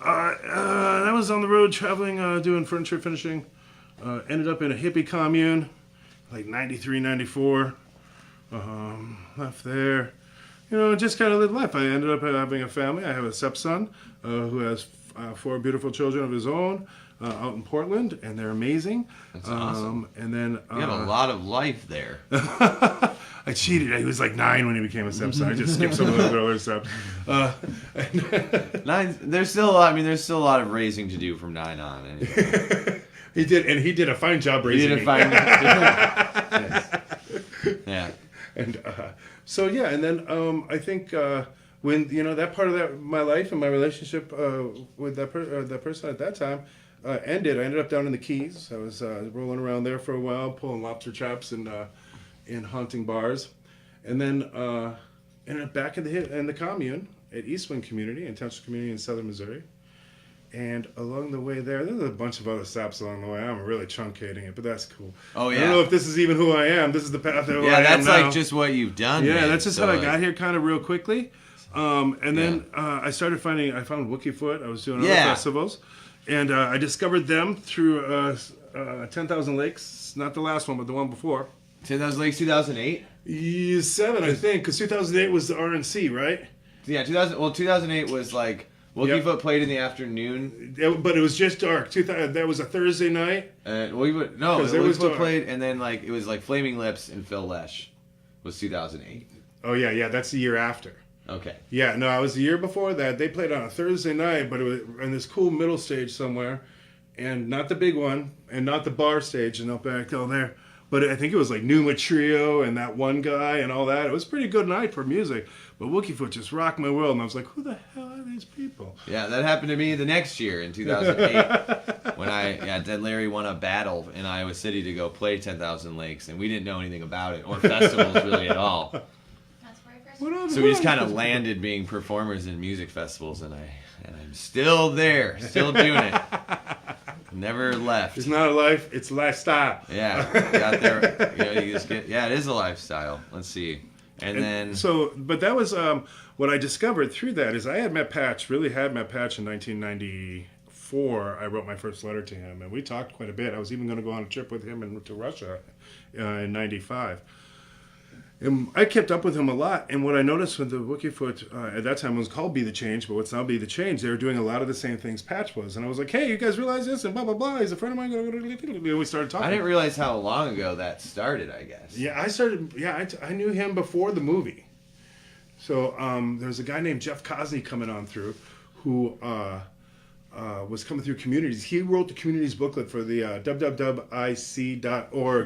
I was on the road traveling, doing furniture finishing. Ended up in a hippie commune, like 93, 94. Left there. Just kind of lived life. I ended up having a family. I have a stepson who has 4 beautiful children of his own out in Portland, and they're amazing. That's awesome. And then You have a lot of life there. I cheated. He was like 9 when he became a stepson. I just skipped some of the other stuff. There's still a lot. I mean, there's still a lot of raising to do from 9 on. Anyway. He did a fine job raising me. Yes. Yeah. And so yeah, and then I think when that part of my life and my relationship with that person at that time ended, I ended up down in the Keys. I was rolling around there for a while, pulling lobster traps and haunting bars, and then ended up back in the commune at Eastwind Community, intentional community in southern Missouri. And along the way there's a bunch of other stops along the way. I'm really truncating it, but that's cool. Oh, yeah. I don't know if this is even who I am. This is the path that I am now. Yeah, that's like just what you've done. Yeah, man. that's just So, how I like, got here kind of real quickly. And then I found Wookiefoot. I was doing other festivals. And I discovered them through 10,000 Lakes. Not the last one, but the one before. 10,000 Lakes, 2008? 7, I think, because 2008 was the RNC, right? Yeah, 2008 was like... Wookiefoot played in the afternoon. But it was just dark. That was a Thursday night. Wookiefoot played, and then it was like Flaming Lips and Phil Lesh was 2008. Oh, yeah, that's the year after. Okay. Yeah, no, I was the year before that. They played on a Thursday night, but it was in this cool middle stage somewhere, and not the big one, and not the bar stage, and up back down there. But I think it was like Numa Trio and that one guy and all that. It was a pretty good night for music. But Wookiefoot just rocked my world, and I was like, who the hell are these people? Yeah, that happened to me the next year in 2008 when Dead Larry won a battle in Iowa City to go play 10,000 Lakes, and we didn't know anything about it or festivals really at all. That's where I first. So we just kind of landed being performers in music festivals, and I'm still there, still doing it. Never left. It's not a life, it's a lifestyle. Yeah, got there. You just get. Yeah, it is a lifestyle. Let's see, and then. But that was what I discovered through that is I had met Patch. Really had met Patch in 1994. I wrote my first letter to him, and we talked quite a bit. I was even going to go on a trip with him to Russia in '95. And I kept up with him a lot, and what I noticed with the Wookiefoot at that time was called Be the Change, but what's now Be the Change, they were doing a lot of the same things Patch was. And I was like, hey, you guys realize this? And blah, blah, blah. He's a friend of mine. And we started talking. I didn't realize how long ago that started, I guess. Yeah, I knew him before the movie. So there's a guy named Jeff Cosney coming on through who was coming through communities. He wrote the communities booklet for the www.ic.org,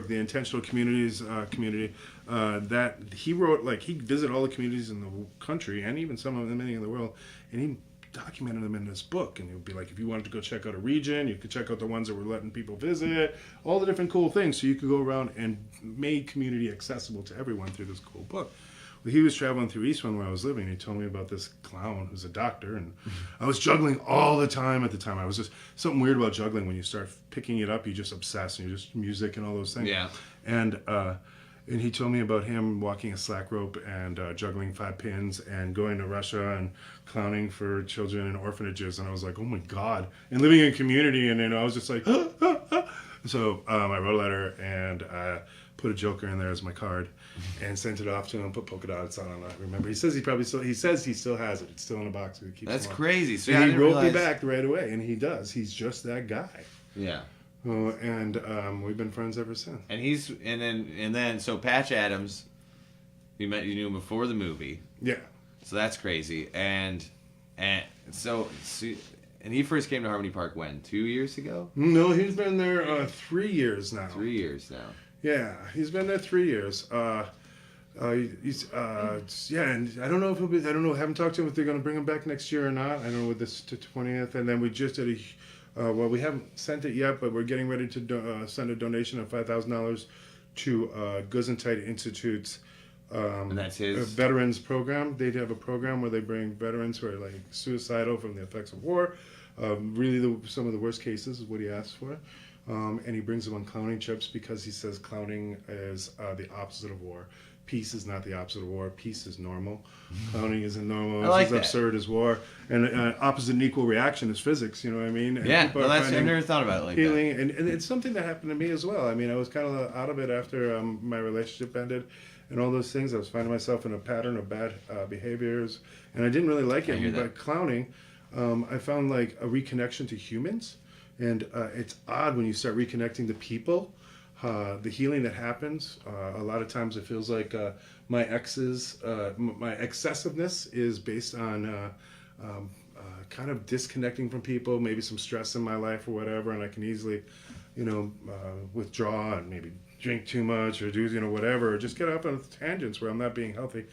the Intentional Communities community. That he wrote, he visited all the communities in the country and even some of them many in the world, and he documented them in this book. And it would be like, if you wanted to go check out a region, you could check out the ones that were letting people visit, all the different cool things. So you could go around and make community accessible to everyone through this cool book. Well, he was traveling through Eastwind where I was living, and he told me about this clown who's a doctor, and I was juggling all the time at the time. I was just, something weird about juggling, when you start picking it up, you just obsess, and you just music and all those things. Yeah. And he told me about him walking a slack rope and juggling 5 pins and going to Russia and clowning for children in orphanages, and I was like, oh my God, and living in a community, and I was just like, So I wrote a letter and put a joker in there as my card and sent it off to him, put polka dots on it. I remember he says he still has it. It's still in a box. So he keeps That's them on. crazy. So And he wrote me back right away, and he does. He's just that guy. Yeah. And we've been friends ever since. And then so Patch Adams, you knew him before the movie. Yeah. So that's crazy. And he first came to Harmony Park when? 2 years ago? No, he's been there 3 years now. 3 years now. Yeah, he's been there 3 years. And I don't know if he'll be. I don't know. Haven't talked to him if they're going to bring him back next year or not. I don't know with this to 20th. And then we just did we haven't sent it yet, but we're getting ready to send a donation of $5,000 to Gesundheit Institute's. And that's his veterans program. They have a program where they bring veterans who are suicidal from the effects of war. Really, some of the worst cases is what he asks for. And he brings them on clowning trips because he says clowning is the opposite of war. peace is not the opposite of war. Peace is normal. Clowning isn't normal. I like It's as that. absurd as war. And opposite and equal reaction is physics. You know what I mean? And Yeah, people well, are I've finding never thought about it like that. healing, and it's something that happened to me as well. I mean, I was kind of out of it after my relationship ended, and all those things. I was finding myself in a pattern of bad behaviors, and I didn't really like I hear it. that. But clowning, I found like a reconnection to humans, and it's odd when you start reconnecting to people. The healing that happens, a lot of times it feels like my excessiveness is based on kind of disconnecting from people, maybe some stress in my life or whatever, and I can easily, withdraw and maybe drink too much or do, whatever, or just get up on tangents where I'm not being healthy.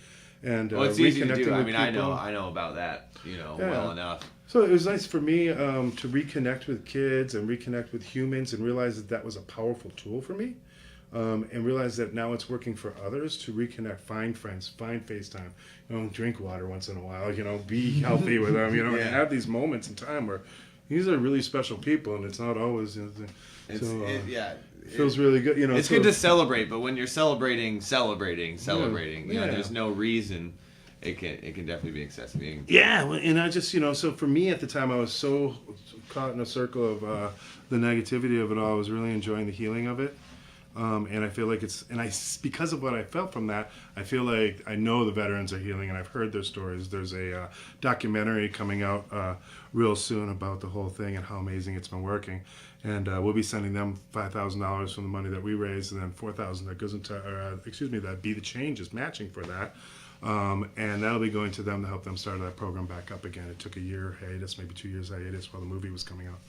And Well, it's easy to do. reconnecting I with mean, people. I know about that, Yeah. well enough. So it was nice for me to reconnect with kids and reconnect with humans and realize that that was a powerful tool for me. And realize that now it's working for others to reconnect, find friends, find FaceTime, drink water once in a while, be healthy with them, and have these moments in time where these are really special people, and it's not always. It feels really good. It's good to celebrate, but when you're celebrating, Yeah. there's no reason. It can definitely be excessive. Yeah, well, and I just, so for me at the time, I was so caught in a circle of the negativity of it all. I was really enjoying the healing of it. And I feel like because of what I felt from that, I feel like I know the veterans are healing, and I've heard their stories. There's a documentary coming out real soon about the whole thing and how amazing it's been working. And we'll be sending them $5,000 from the money that we raised, and then $4,000 that goes into, that Be the Change is matching for that. And that'll be going to them to help them start that program back up again. It took a year hiatus, maybe 2 years hiatus while the movie was coming out.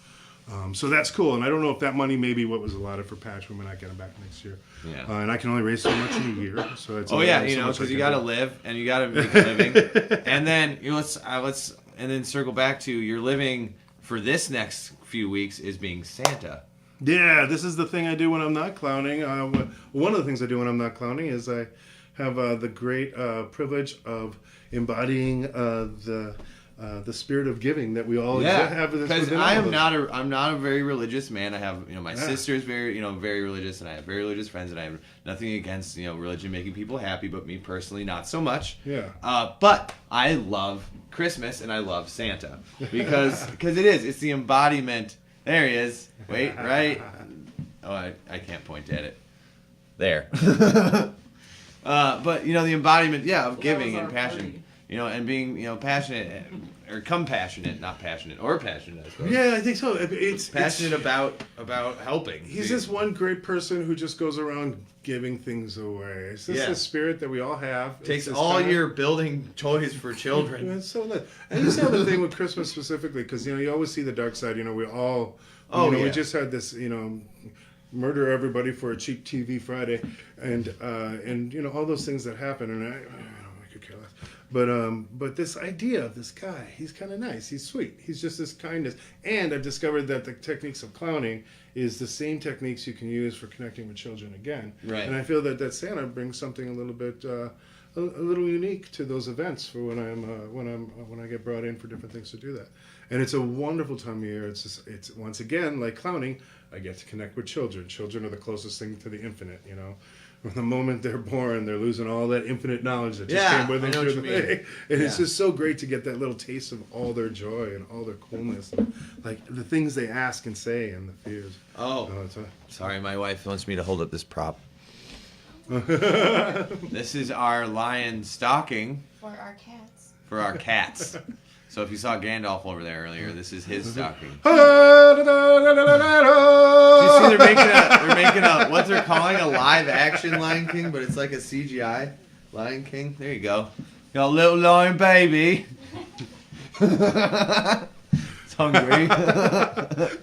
So that's cool, and I don't know if that money may be what was allotted for Patch. We might not get it back next year. Yeah. And I can only raise so much in a year, so it's because you got to live and you got to make a living, and then let's circle back to your living for this next few weeks is being Santa. Yeah, this is the thing I do when I'm not clowning. One of the things I do when I'm not clowning is I have the great privilege of embodying the spirit of giving that we all have. Because I'm not a very religious man. I have my sister's very very religious, and I have very religious friends, and I have nothing against religion making people happy, but me personally not so much. Yeah. But I love Christmas and I love Santa because it's the embodiment. There he is. Wait, right? Oh, I can't point at it. There. But the embodiment, of giving and passion. And being, passionate or compassionate, not passionate or passionate, I suppose. Yeah, I think so. It's Passionate about helping. He's this one great person who just goes around giving things away. It's just the spirit that we all have. Takes It's all kind of- your building toys for children. It's so nice. And you see the thing with Christmas specifically, because you always see the dark side. We all, we just had this, murder everybody for a cheap TV Friday, and all those things that happen, and I could care less. But this idea of this guy, he's kind of nice. He's sweet. He's just this kindness. And I've discovered that the techniques of clowning is the same techniques you can use for connecting with children again. Right. And I feel that Santa brings something a little bit, a little unique to those events for when I get brought in for different things to do that. And it's a wonderful time of year. It's once again like clowning. I get to connect with children. Children are the closest thing to the infinite. From the moment they're born, they're losing all that infinite knowledge that just came with them through the thing. And it's just so great to get that little taste of all their joy and all their coolness, and, like the things they ask and say and the fears. Sorry, my wife wants me to hold up this prop. This is our lion stocking For our cats. for our cats. So if you saw Gandalf over there earlier, this is his stocking. Do Do you see they're making a what they're calling a live action Lion King, but it's like a CGI Lion King. There you go. Got a little lion baby. It's hungry.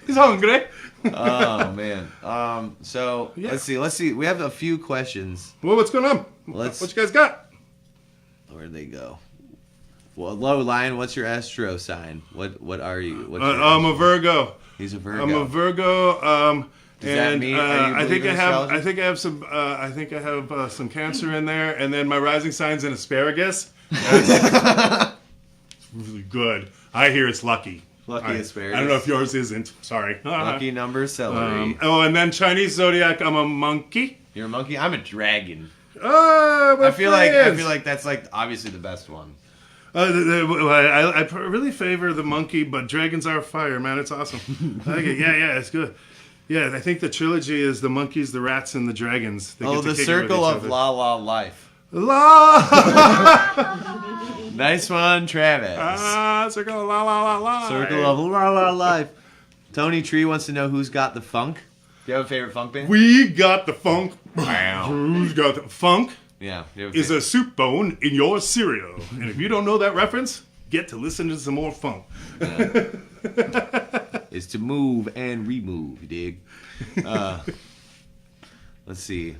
He's hungry. Oh man. Let's see. We have a few questions. Well, what's going on? What you guys got? Where'd they go? Well, hello, Lion. What's your astro sign? What are you? I'm a Virgo. He's a Virgo. I'm a Virgo. Does that mean? Are you I think believe in astrology? I think I have some Cancer in there, and then my rising sign's an asparagus. It's really good. I hear it's lucky. Lucky asparagus. I don't know if yours isn't. Sorry. Lucky number celery. And then Chinese zodiac. I'm a monkey. You're a monkey. I'm a dragon. Oh, I feel like that's like obviously the best one. I really favor the monkey, but dragons are fire, man. It's awesome. I like it. Yeah, it's good. Yeah, I think the trilogy is the monkeys, the rats, and the dragons. They get to The kick it with circle each of other. La La Life. La. Nice one, Travis. Circle of la la la la. Circle of La La Life. Tony Tree wants to know who's got the funk. Do you have a favorite funk band? We got the funk. Wow. Who's got the funk? Yeah. Is a soup bone in your cereal. And if you don't know that reference, get to listen to some more funk. Is to move and remove, you dig? Let's see.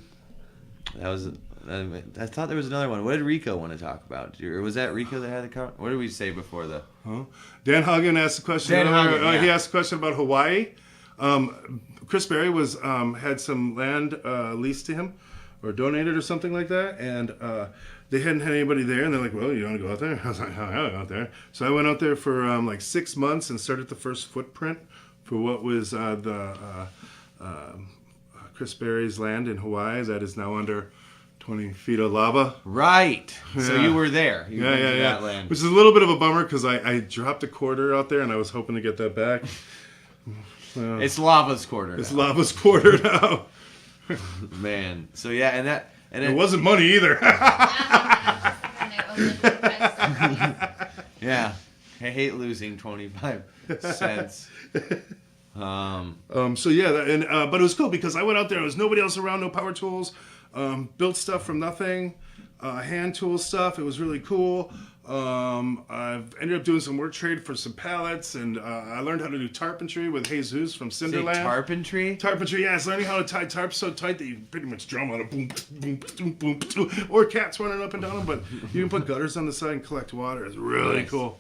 That was. I thought there was another one. What did Rico want to talk about? Or was that Rico that had the comment? What did we say before the? Dan Hagen asked a question. He asked a question about Hawaii. Chris Berry was had some land leased to him, or donated or something like that, and they hadn't had anybody there, and they're like, "Well, you want to go out there?" I was like, "Oh, yeah, I'll go out there." So I went out there for like 6 months and started the first footprint for what was Chris Berry's land in Hawaii that is now under 20 feet of lava. Right. So Yeah. you were there. You went to Yeah. that land. Which is a little bit of a bummer because I dropped a quarter out there and I was hoping to get that back. It's lava's quarter. It's now. lava's quarter now. Man. So yeah, and It wasn't money either. Yeah. I hate losing 25 cents. So yeah, but it was cool because I went out there. There was nobody else around, no power tools. Built stuff from nothing, hand tool stuff. It was really cool. I've ended up doing some work trade for some pallets, and I learned how to do tarpentry with Jesus from Cinderland. Tarpentry? Tarpentry, yes. Learning how to tie tarps so tight that you pretty much drum on a boom, boom, boom, boom, boom, or cats running up and down them. But you can put gutters on the side and collect water. It's really Nice. cool.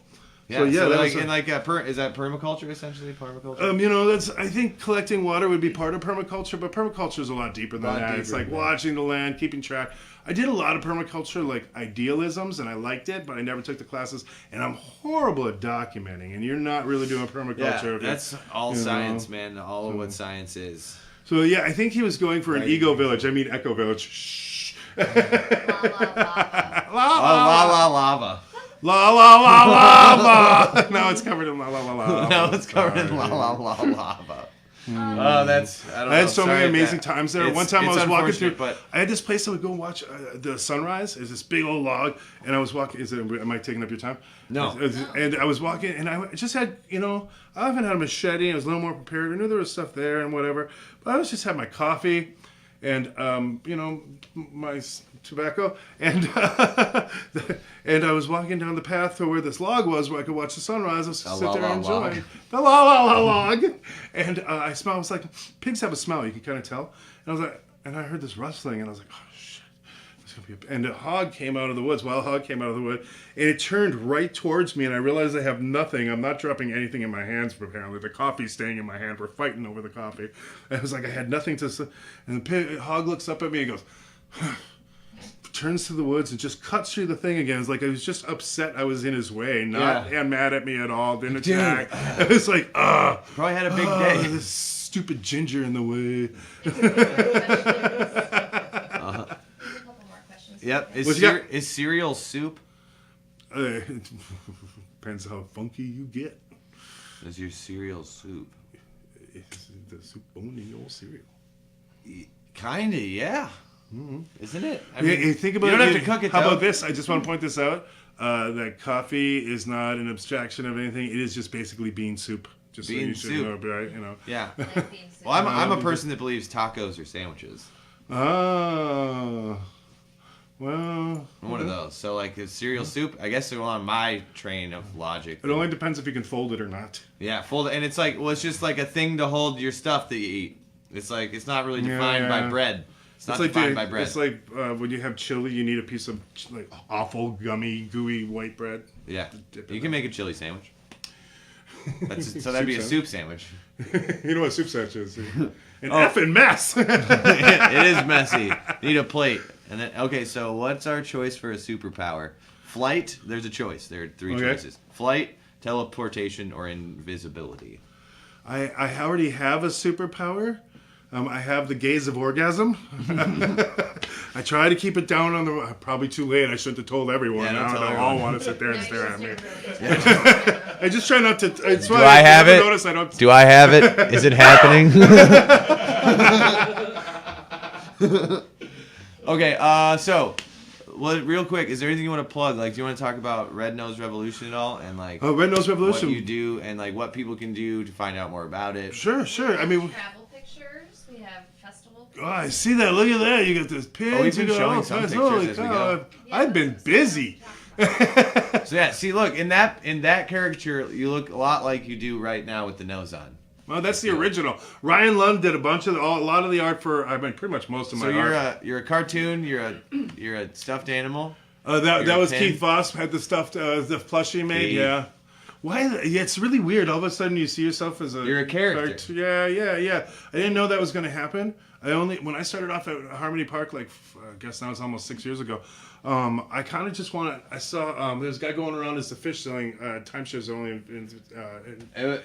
Yeah, So, yeah, so that like, was and like is that permaculture essentially? Permaculture? You know, I think collecting water would be part of permaculture, but permaculture is a lot deeper than that. It's like watching the land, keeping track. I did a lot of permaculture, like idealisms, and I liked it, but I never took the classes. And I'm horrible at documenting, and you're not really doing permaculture. Yeah, that's all science, man. All of what science is. So yeah, I think he was going for an ego village. I mean, eco village. Shh. La la La lava. La la la lava. Now it's covered in la la la la. Now it's covered in la lava. Oh, that's. I don't know. I had so many Sorry, amazing times there. One time I was walking through. but I had this place I would go watch the sunrise. It's this big old log, and I was walking. Am I taking up your time? No. And I was walking, and I just had, I haven't had a machete. I was a little more prepared. I knew there was stuff there and whatever. But I was just had my coffee, and my tobacco, and and I was walking down the path to where this log was, where I could watch the sunrise. I was sit there and enjoy the log, and I smelled. I was like, pigs have a smell. You can kind of tell. And I was like, and I heard this rustling, and I was like, oh shit, it's gonna be. And a hog came out of the woods. Wild hog came out of the wood, and it turned right towards me. And I realized I have nothing. I'm not dropping anything in my hands. Apparently, the coffee's staying in my hand. We're fighting over the coffee. And I was like, I had nothing to. And the hog looks up at me and goes. Turns to the woods and just cuts through the thing again. It's like I was just upset I was in his way, not mad at me at all. Didn't attack. It was like, probably had a big day. This stupid ginger in the way. A couple more questions. Yep. Is cereal soup? Depends how funky you get. Is your cereal soup? Is the soup bone in your cereal? Kinda, yeah. Mm-hmm. Isn't it? I Hey, think about you don't it. have to cook it. How though. about this? I just want to point this out. That coffee is not an abstraction of anything. It is just basically bean soup. Just Bean so you soup. should know, right? Yeah. Like being Well, I'm a person that believes tacos are sandwiches. Oh. Well. I'm one of those. So like is cereal soup, I guess they're on my train of logic. It only depends if you can fold it or not. Yeah, fold it, and it's like, well, it's just like a thing to hold your stuff that you eat. It's like it's not really defined by bread. It's not defined by bread. It's like when you have chili, you need a piece of like awful, gummy, gooey white bread. Yeah, you can make a chili sandwich. So that'd be a soup sandwich. You know what soup sandwich is? An effing mess. It is messy. You need a plate. And then okay, so what's our choice for a superpower? Flight. There's a choice. There are three choices: flight, teleportation, or invisibility. I already have a superpower. I have the gaze of orgasm. I try to keep it down on the. Probably too late. I shouldn't have told everyone. Yeah, don't now tell they everyone. all want to sit there and No, stare you at me. just really I just try not to. It's Do I have it? Notice I don't. Do I have it? Is it happening? Okay, so, well, real quick, is there anything you want to plug? Like, do you want to talk about Red Nose Revolution at all, and like Red Nose Revolution. what you do, and like what people can do to find out more about it? Sure. I mean, travel pictures. We have festival. oh, I see that. Look at that. You got this pins. Oh, we've been you got showing all some kinds. pictures Holy as we cow, go. I've been busy. So yeah, see, look in that caricature, you look a lot like you do right now with the nose on. Well, that's the original. Ryan Lund did a lot of the art for. I mean, pretty much most of my So art. you're a cartoon. You're a stuffed animal. That You're was a Keith pin? Voss had the stuffed the plushie made. Keith. Yeah. Why? Yeah, it's really weird. All of a sudden, you see yourself as a. You're a character. Yeah. I didn't know that was going to happen. When I started off at Harmony Park, like I guess now it's almost 6 years ago. I kind of just wanted. I saw there's a guy going around as the fish selling timeshares only and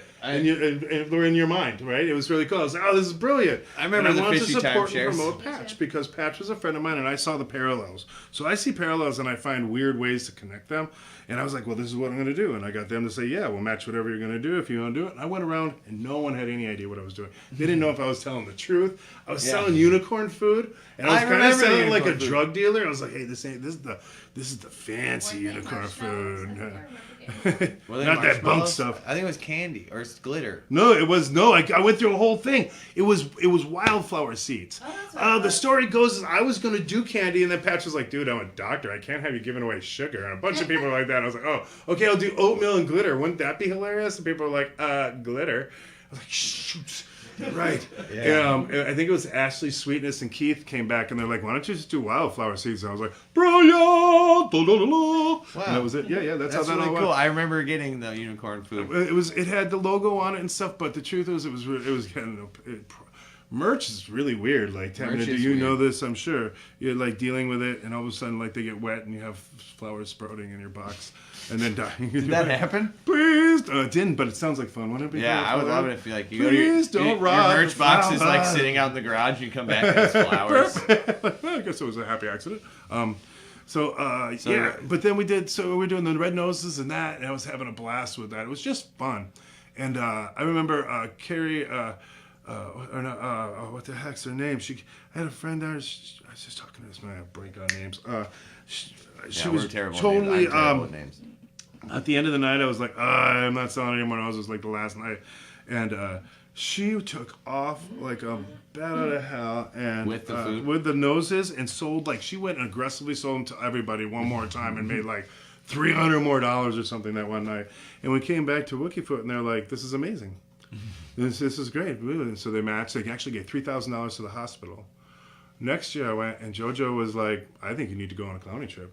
they're in your mind, right? It was really cool. I was like, oh, this is brilliant. I remember and the I wanted fishy to support and timeshares. promote Patch because Patch was a friend of mine, and I saw the parallels. So I see parallels, and I find weird ways to connect them. And I was like, well, this is what I'm going to do. And I got them to say, yeah, we'll match whatever you're going to do if you want to do it. And I went around, and no one had any idea what I was doing. They didn't know if I was telling the truth. I was selling unicorn food, and I was kind of remember the selling like a unicorn food. drug dealer. I was like, hey, this is the fancy unicorn food. Were they Not that bunk marshmallows? stuff. I think it was candy or glitter. No, it was no. I went through a whole thing. It was wildflower seeds. The story goes is I was going to do candy, and then Patch was like, "Dude, I'm a doctor. I can't have you giving away sugar." And a bunch of people were like that. I was like, "Oh, okay, I'll do oatmeal and glitter. Wouldn't that be hilarious?" And people were like, "Glitter." I was like, "Shoot." Right. Yeah. I think it was Ashley Sweetness and Keith came back and they're like, "Why don't you just do wildflower seeds?" And I was like, "Brilliant!" Da, da, da, da. Wow. And that was it. Yeah. That's how that really all cool. went. I remember getting the unicorn food. It had the logo on it and stuff, but the truth was it was getting merch is really weird. Like having to Merch do, is you know weird. this, I'm sure. You're like dealing with it, and all of a sudden, like they get wet, and you have flowers sprouting in your box, and then dying. Did that happen? Please, it didn't, but it sounds like fun. Wouldn't it be? Yeah, fun I would for love them? it if you like you go to your, Please don't your rob merch the box is like flower. sitting out in the garage. You come back and it's flowers. Well, I guess it was a happy accident. Yeah, right. but then we were doing the red noses and that, and I was having a blast with that. It was just fun, and I remember Carrie, what the heck's her name? I had a friend there. I was just talking to this man. I break on names. She was we're terrible. totally names. I'm terrible with names. at the end of the night, I was like, I'm not selling anymore. It was like the last night, and she took off like a bat out of hell, and With the food? with the noses, and sold like she went and aggressively sold them to everybody one more time, and made like $300 more or something that one night. And we came back to Wookiefoot, and they're like, "This is amazing. This is great." And so they matched. They actually gave $3,000 to the hospital. Next year I went, and JoJo was like, "I think you need to go on a clowning trip."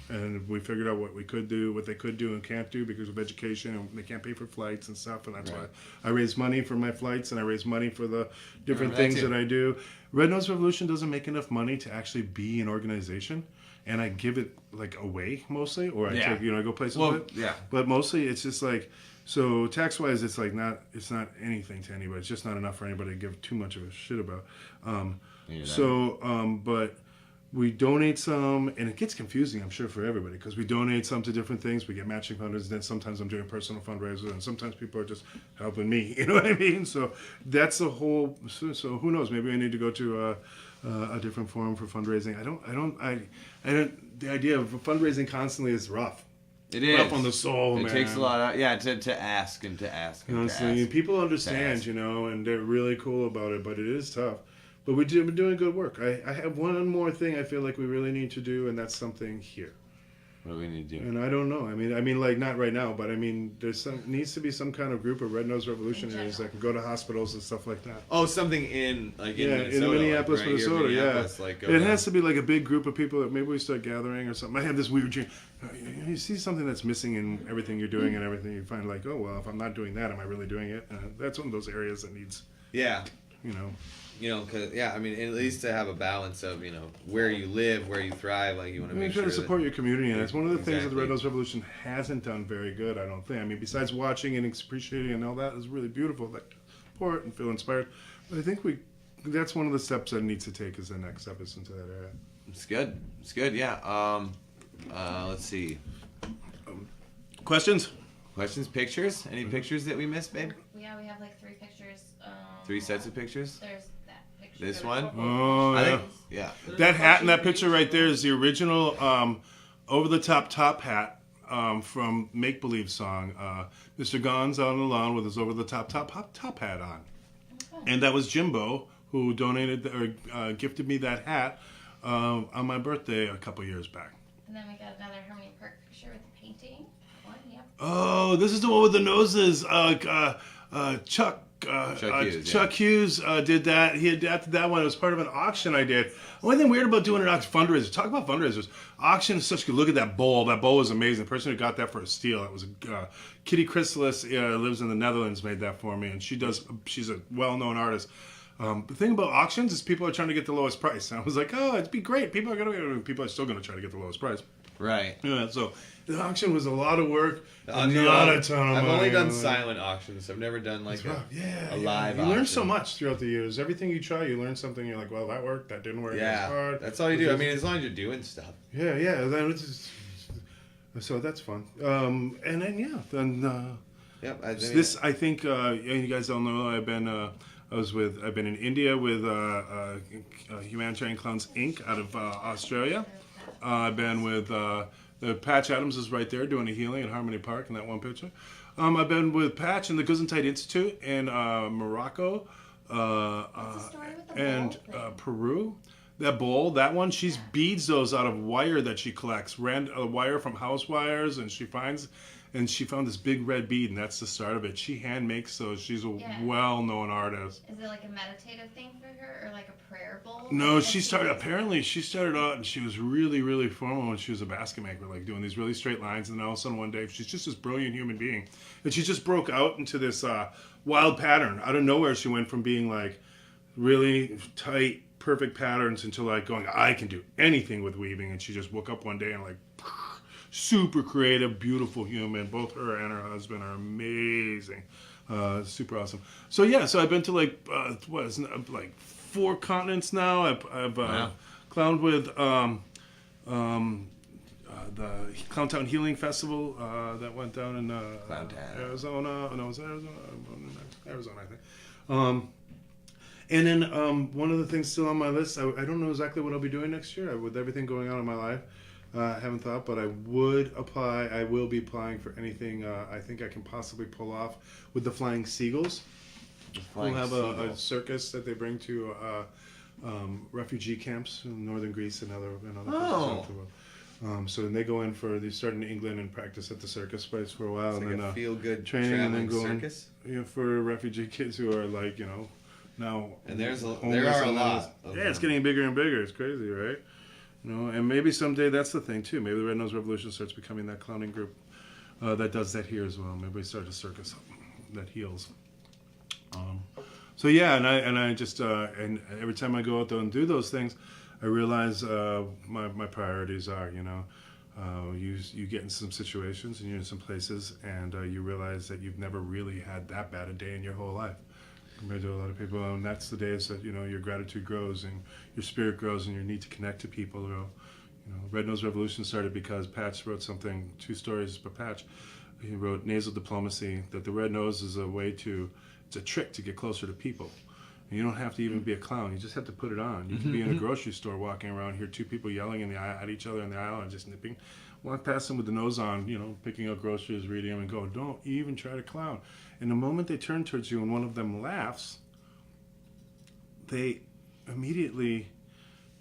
And we figured out what we could do, what they could do and can't do because of education, and they can't pay for flights and stuff. And that's why I raise money for my flights, and I raise money for the different that things too. that I do. Red Nose Revolution doesn't make enough money to actually be an organization, and I give it like away mostly, or I Yeah. take, I go places Well, with it. yeah. But mostly it's just like, so tax wise, it's like it's not anything to anybody. It's just not enough for anybody to give too much of a shit about. But we donate some, and it gets confusing, I'm sure, for everybody, because we donate some to different things. We get matching fundraisers, then sometimes I'm doing personal fundraisers, and sometimes people are just helping me. You know what I mean? So that's the whole. So who knows? Maybe I need to go to a different forum for fundraising. I don't. The idea of fundraising constantly is rough. It is. Rough on the soul, It man. takes a lot of to ask and to ask and to Honestly, ask. people understand, ask. and they're really cool about it, but it is tough. But we're doing good work. I have one more thing I feel like we really need to do, and that's something here. What do we need to do? And I don't know. I mean, like not right now, but I mean, needs to be some kind of group of Red Nose Revolutionaries that can go to hospitals and stuff like that. Oh, something in Minnesota, in Minneapolis, like, right here, Minnesota. Minneapolis, like, go it down. has to be like a big group of people that maybe we start gathering or something. I have this weird dream. You see something that's missing in everything you're doing and everything, you find like, oh well, if I'm not doing that, am I really doing it? That's one of those areas that needs, Yeah. Because at least to have a balance of, where you live, where you thrive, like you want to make try sure to support your community, and that's one of the things that the Exactly. Red Nose Revolution hasn't done very good, I don't think. I mean, besides watching and appreciating and all that is really beautiful, like support and feel inspired. But I think that's one of the steps that needs to take as the next step is into that area. It's good. It's good. Yeah. Let's see. Questions? Questions? Pictures? Any pictures that we missed, babe? Yeah, we have like 3 pictures. 3 sets of pictures. There's that picture. This one? Oh, I yeah. think. Yeah. That hat in that picture right there is the original over-the-top top hat from Make Believe song. Mr. Gon's out on the lawn with his over-the-top top hat on. Okay. And that was Jimbo who donated or gifted me that hat on my birthday a couple years back. And then we got another Harmony Park picture with the painting. That one, yep. Oh, this is the one with the noses. Chuck Hughes, Chuck Hughes did that. He adapted that one. It was part of an auction I did. The only thing weird about doing an auction fundraiser, talk about fundraisers. Auction is such good. Look at that bowl. That bowl was amazing. The person who got that for a steal, it was Kitty Chrysalis, lives in the Netherlands, made that for me, and she's a well-known artist. The thing about auctions is people are trying to get the lowest price. And I was like, oh, it'd be great. People are still going to try to get the lowest price. Right. Yeah, so the auction was a lot of work, I've not a ton of money. only done silent auctions. I've never done like a live You auction. learn so much throughout the years. Everything you try, you learn something. You're like, well, that worked. That didn't work. It was hard. That's all you do. I mean, as long as you're doing stuff. Yeah. So that's fun. And then Yep. I think you guys don't know. I've been in India with Humanitarian Clowns Inc. out of Australia. I've been with Patch Adams is right there doing a healing at Harmony Park in that one picture. I've been with Patch in the Gesundheit Institute in Morocco What's the story with the and bowl thing? Peru. That bowl, that one, she beads those out of wire that she collects, wire from house wires, and she found this big red bead, and that's the start of it. She hand makes those. She's a well-known artist. Is it like a meditative thing for her, or like a prayer bowl? No, Like, she started out and she was really, really formal when she was a basket maker, like doing these really straight lines, and then all of a sudden one day she's just this brilliant human being, and she just broke out into this wild pattern. Out of nowhere, she went from being like really tight, perfect patterns into like going, I can do anything with weaving, and she just woke up one day and like super creative, beautiful human. Both her and her husband are amazing. Super awesome. So I've been to like 4 continents now. I've clowned with the Clowntown Healing Festival that went down in Arizona. No, it was Arizona, I think. And then one of the things still on my list, I don't know exactly what I'll be doing next year with everything going on in my life. I haven't thought, but I will be applying for anything I think I can possibly pull off with the Flying Seagulls. We'll have a circus that they bring to refugee camps in northern Greece and other places around the world. So then they go in they start in England and practice at the circus place for a while, It's and like then a feel-good training, and then traveling going circus. For refugee kids who are like now. And there homeless are a and lot. it's getting bigger and bigger. It's crazy, right? And maybe someday that's the thing too. Maybe the Red Nose Revolution starts becoming that clowning group that does that here as well. Maybe we start a circus that heals. And I just and every time I go out there and do those things, I realize my priorities are you get in some situations and you're in some places and you realize that you've never really had that bad a day in your whole life compared to a lot of people, and that's the days that your gratitude grows and your spirit grows and your need to connect to people. Red Nose Revolution started because Patch wrote 2 stories for Patch. He wrote Nasal Diplomacy, that the red nose is it's a trick to get closer to people. And you don't have to even be a clown, you just have to put it on. You can be in a grocery store walking around, hear 2 people yelling at each other in the aisle and just nipping. Walk past them with the nose on, picking up groceries, reading them, and go, don't even try to clown. And the moment they turn towards you and one of them laughs, they immediately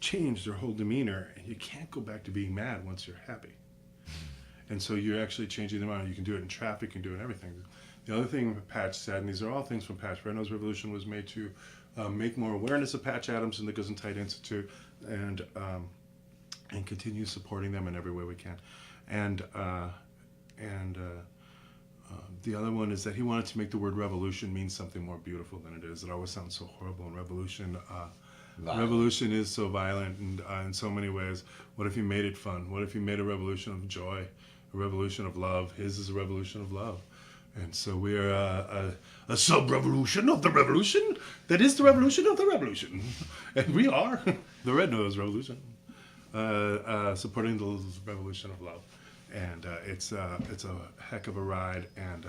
change their whole demeanor, and you can't go back to being mad once you're happy. And so you're actually changing them out. You can do it in traffic, you can do it in everything. The other thing Patch said, and these are all things from Patch, Red Nose Revolution was made to make more awareness of Patch Adams and the Gesundheit Institute, and continue supporting them in every way we can. And the other one is that he wanted to make the word revolution mean something more beautiful than it is. It always sounds so horrible. And revolution is so violent and in so many ways. What if you made it fun? What if you made a revolution of joy, a revolution of love? His is a revolution of love. And so we are a sub-revolution of the revolution that is the revolution of the revolution. And we are the Red Nose Revolution. supporting the revolution of love. And it's a heck of a ride, and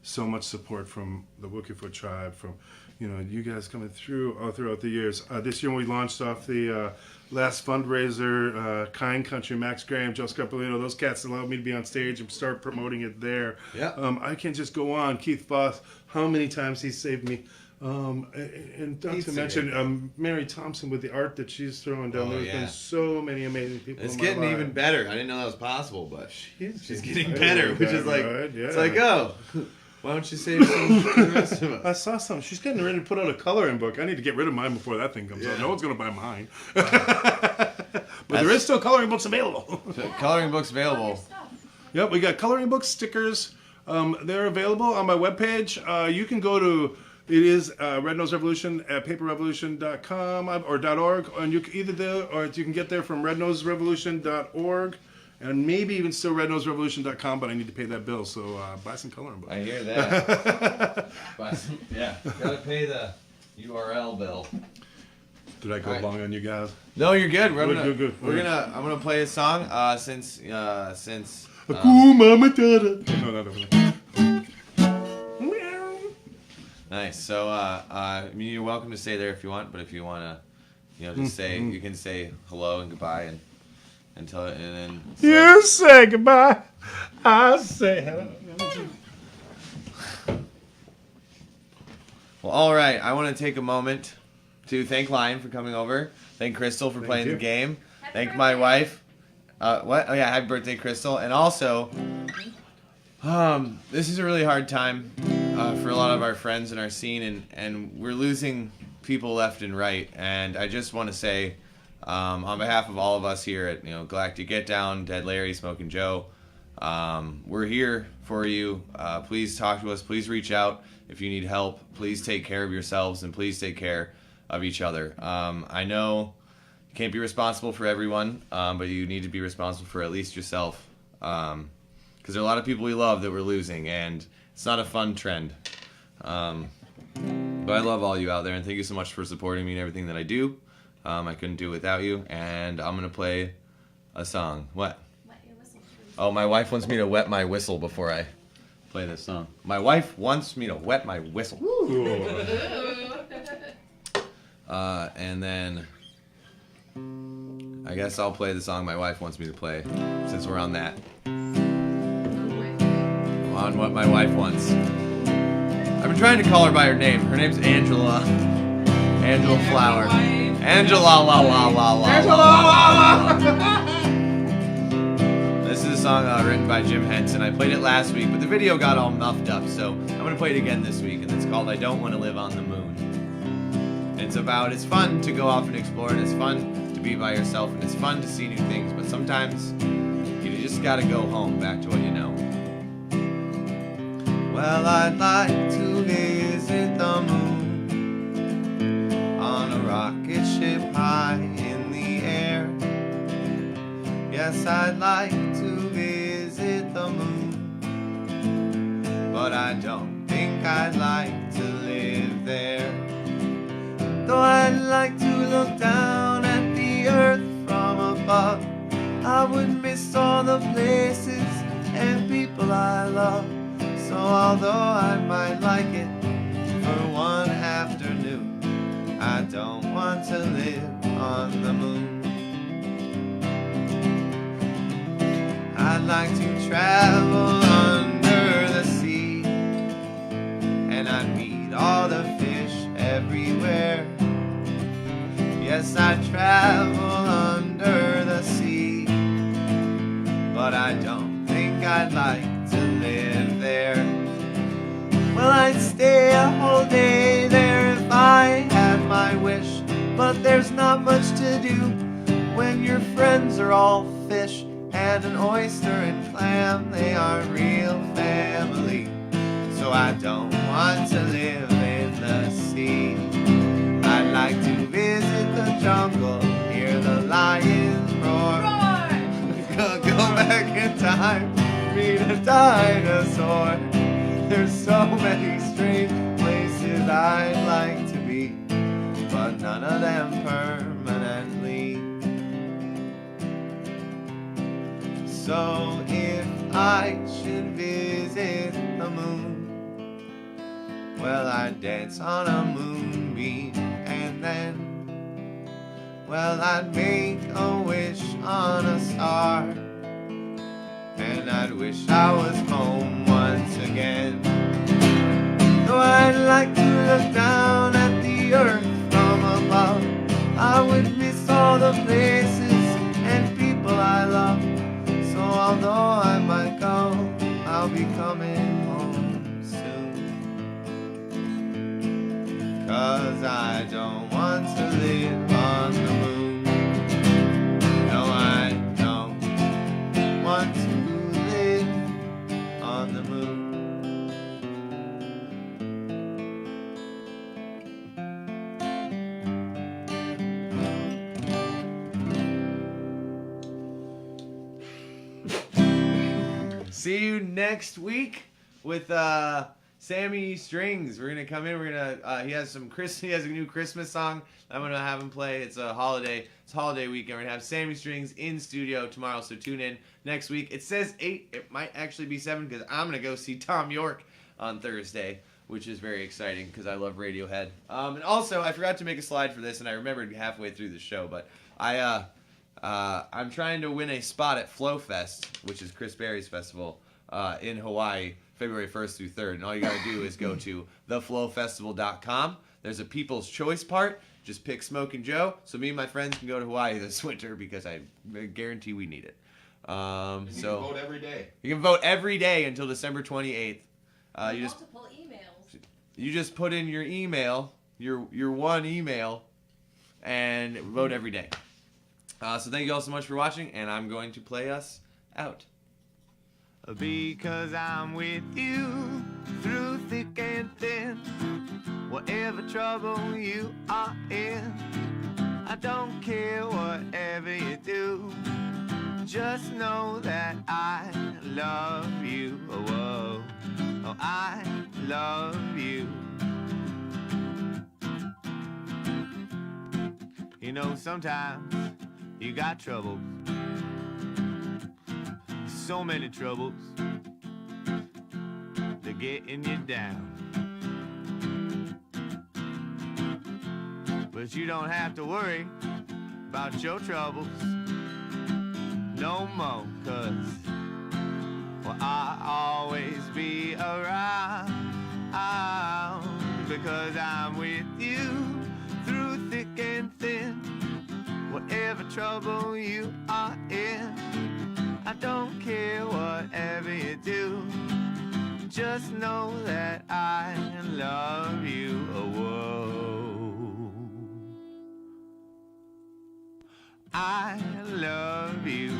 so much support from the Wookiefoot tribe, from you guys coming through all throughout the years. This year we launched off the last fundraiser, Kind Country, Max Graham, Joe Scarpolino, those cats allowed me to be on stage and start promoting it there. Yeah. I can't just go on. Keith Foss, how many times he's saved me. And not to mention Mary Thompson with the art that she's throwing down. There's been so many amazing people. It's in my getting life. even better. I didn't know that was possible, but she's getting better, better, which is like, right? Yeah. it's like, oh, why don't you save some for the rest of us? I saw some. She's getting ready to put out a coloring book. I need to get rid of mine before that thing comes out. No one's going to buy mine. But there is still coloring books available. Coloring books available. Yep, we got coloring books, stickers. They're available on my webpage. You can go to, it is Red Nose Revolution at paperrevolution.com or .org. And you can either there, or you can get there from rednoserevolution.org. And maybe even still rednoserevolution.com, but I need to pay that bill, so buy some coloring books. I hear that. Gotta pay the URL bill. Did I go long on you guys? No, you're good. I'm gonna play a song. Since Hakuna Matata. Nice. So I mean, you're welcome to stay there if you want, but if you wanna, just say, you can say hello and goodbye and tell it, and then. So. You say goodbye. I say hello. Well, all right. I want to take a moment to thank Lion for coming over. Thank Crystal for playing the game. Thank my wife. What? Oh yeah, happy birthday, Crystal. And also, this is a really hard time for a lot of our friends in our scene, and we're losing people left and right. And I just want to say, on behalf of all of us here at Galactic Get Down, Dead Larry, Smokin Joe, we're here for you. Please talk to us. Please reach out if you need help. Please take care of yourselves, and please take care of each other. I know you can't be responsible for everyone, but you need to be responsible for at least yourself, because there are a lot of people we love that we're losing, and it's not a fun trend. But I love all you out there, and thank you so much for supporting me and everything that I do. I couldn't do it without you, and I'm going to play a song. What? Wet your whistle, please. Oh, my wife wants me to wet my whistle before I play this song. My wife wants me to wet my whistle. And then I guess I'll play the song my wife wants me to play, since we're on that. On what my wife wants. I've been trying to call her by her name. Her name's Angela. Angela Flower. Angela la la la la. Angela la la. This is a song written by Jim Henson. I played it last week, but the video got all muffed up, so I'm gonna play it again this week, and it's called "I Don't Want to Live on the Moon." And it's fun to go off and explore, and it's fun to be by yourself, and it's fun to see new things, but sometimes you just gotta go home, back to what you know. Well, I'd like to visit the moon on a rocket ship high in the air. Yes, I'd like to visit the moon, but I don't think I'd like to live there. Though I'd like to look down at the earth from above, I would miss all the places and people I love. So although I might like it for one afternoon, I don't want to live on the moon. I'd like to travel under the sea, and I'd meet all the fish everywhere. Yes, I'd travel under the sea, but I don't think I'd like to live there. Well, I'd stay a whole day there if I had my wish, but there's not much to do when your friends are all fish, and an oyster and clam, they are real family. So I don't want to live in the sea. I'd like to visit the jungle, hear the lions roar. Go back in time, meet a dinosaur. There's so many strange places I'd like to be, but none of them permanently. So if I should visit the moon, well, I'd dance on a moonbeam, and then, well, I'd make a wish on a star, and I'd wish I was home once again. Though I'd like to look down at the earth from above, I would miss all the places and people I love. So although I might go, I'll be coming home soon. 'Cause I don't want to live on the moon. No, I don't want to live on the moon. See you next week with Sammy Strings. We're gonna come in. We're gonna. He has a new Christmas song. I'm gonna have him play. It's a holiday. It's holiday weekend. We're gonna have Sammy Strings in studio tomorrow. So tune in next week. It says 8. It might actually be 7 because I'm gonna go see Tom York on Thursday, which is very exciting because I love Radiohead. And also, I forgot to make a slide for this, and I remembered halfway through the show, but I'm trying to win a spot at Flow Fest, which is Chris Berry's festival in Hawaii, February 1st through 3rd. And all you got to do is go to theflowfestival.com. There's a People's Choice part. Just pick Smokin Joe. So me and my friends can go to Hawaii this winter because I guarantee we need it. You can vote every day. You can vote every day until December 28th. Multiple emails. You just put in your email, your one email, and vote every day. So thank you all so much for watching, and I'm going to play us out. Because I'm with you through thick and thin, whatever trouble you are in, I don't care whatever you do, just know that I love you. Oh, oh, I love you. You know, sometimes you got troubles, so many troubles, they're getting you down. But you don't have to worry about your troubles no more, 'cause, well, I'll always be around, because I'm with you through thick and thin, whatever trouble you are in, I don't care whatever you do, just know that I love you. Oh, whoa. I love you.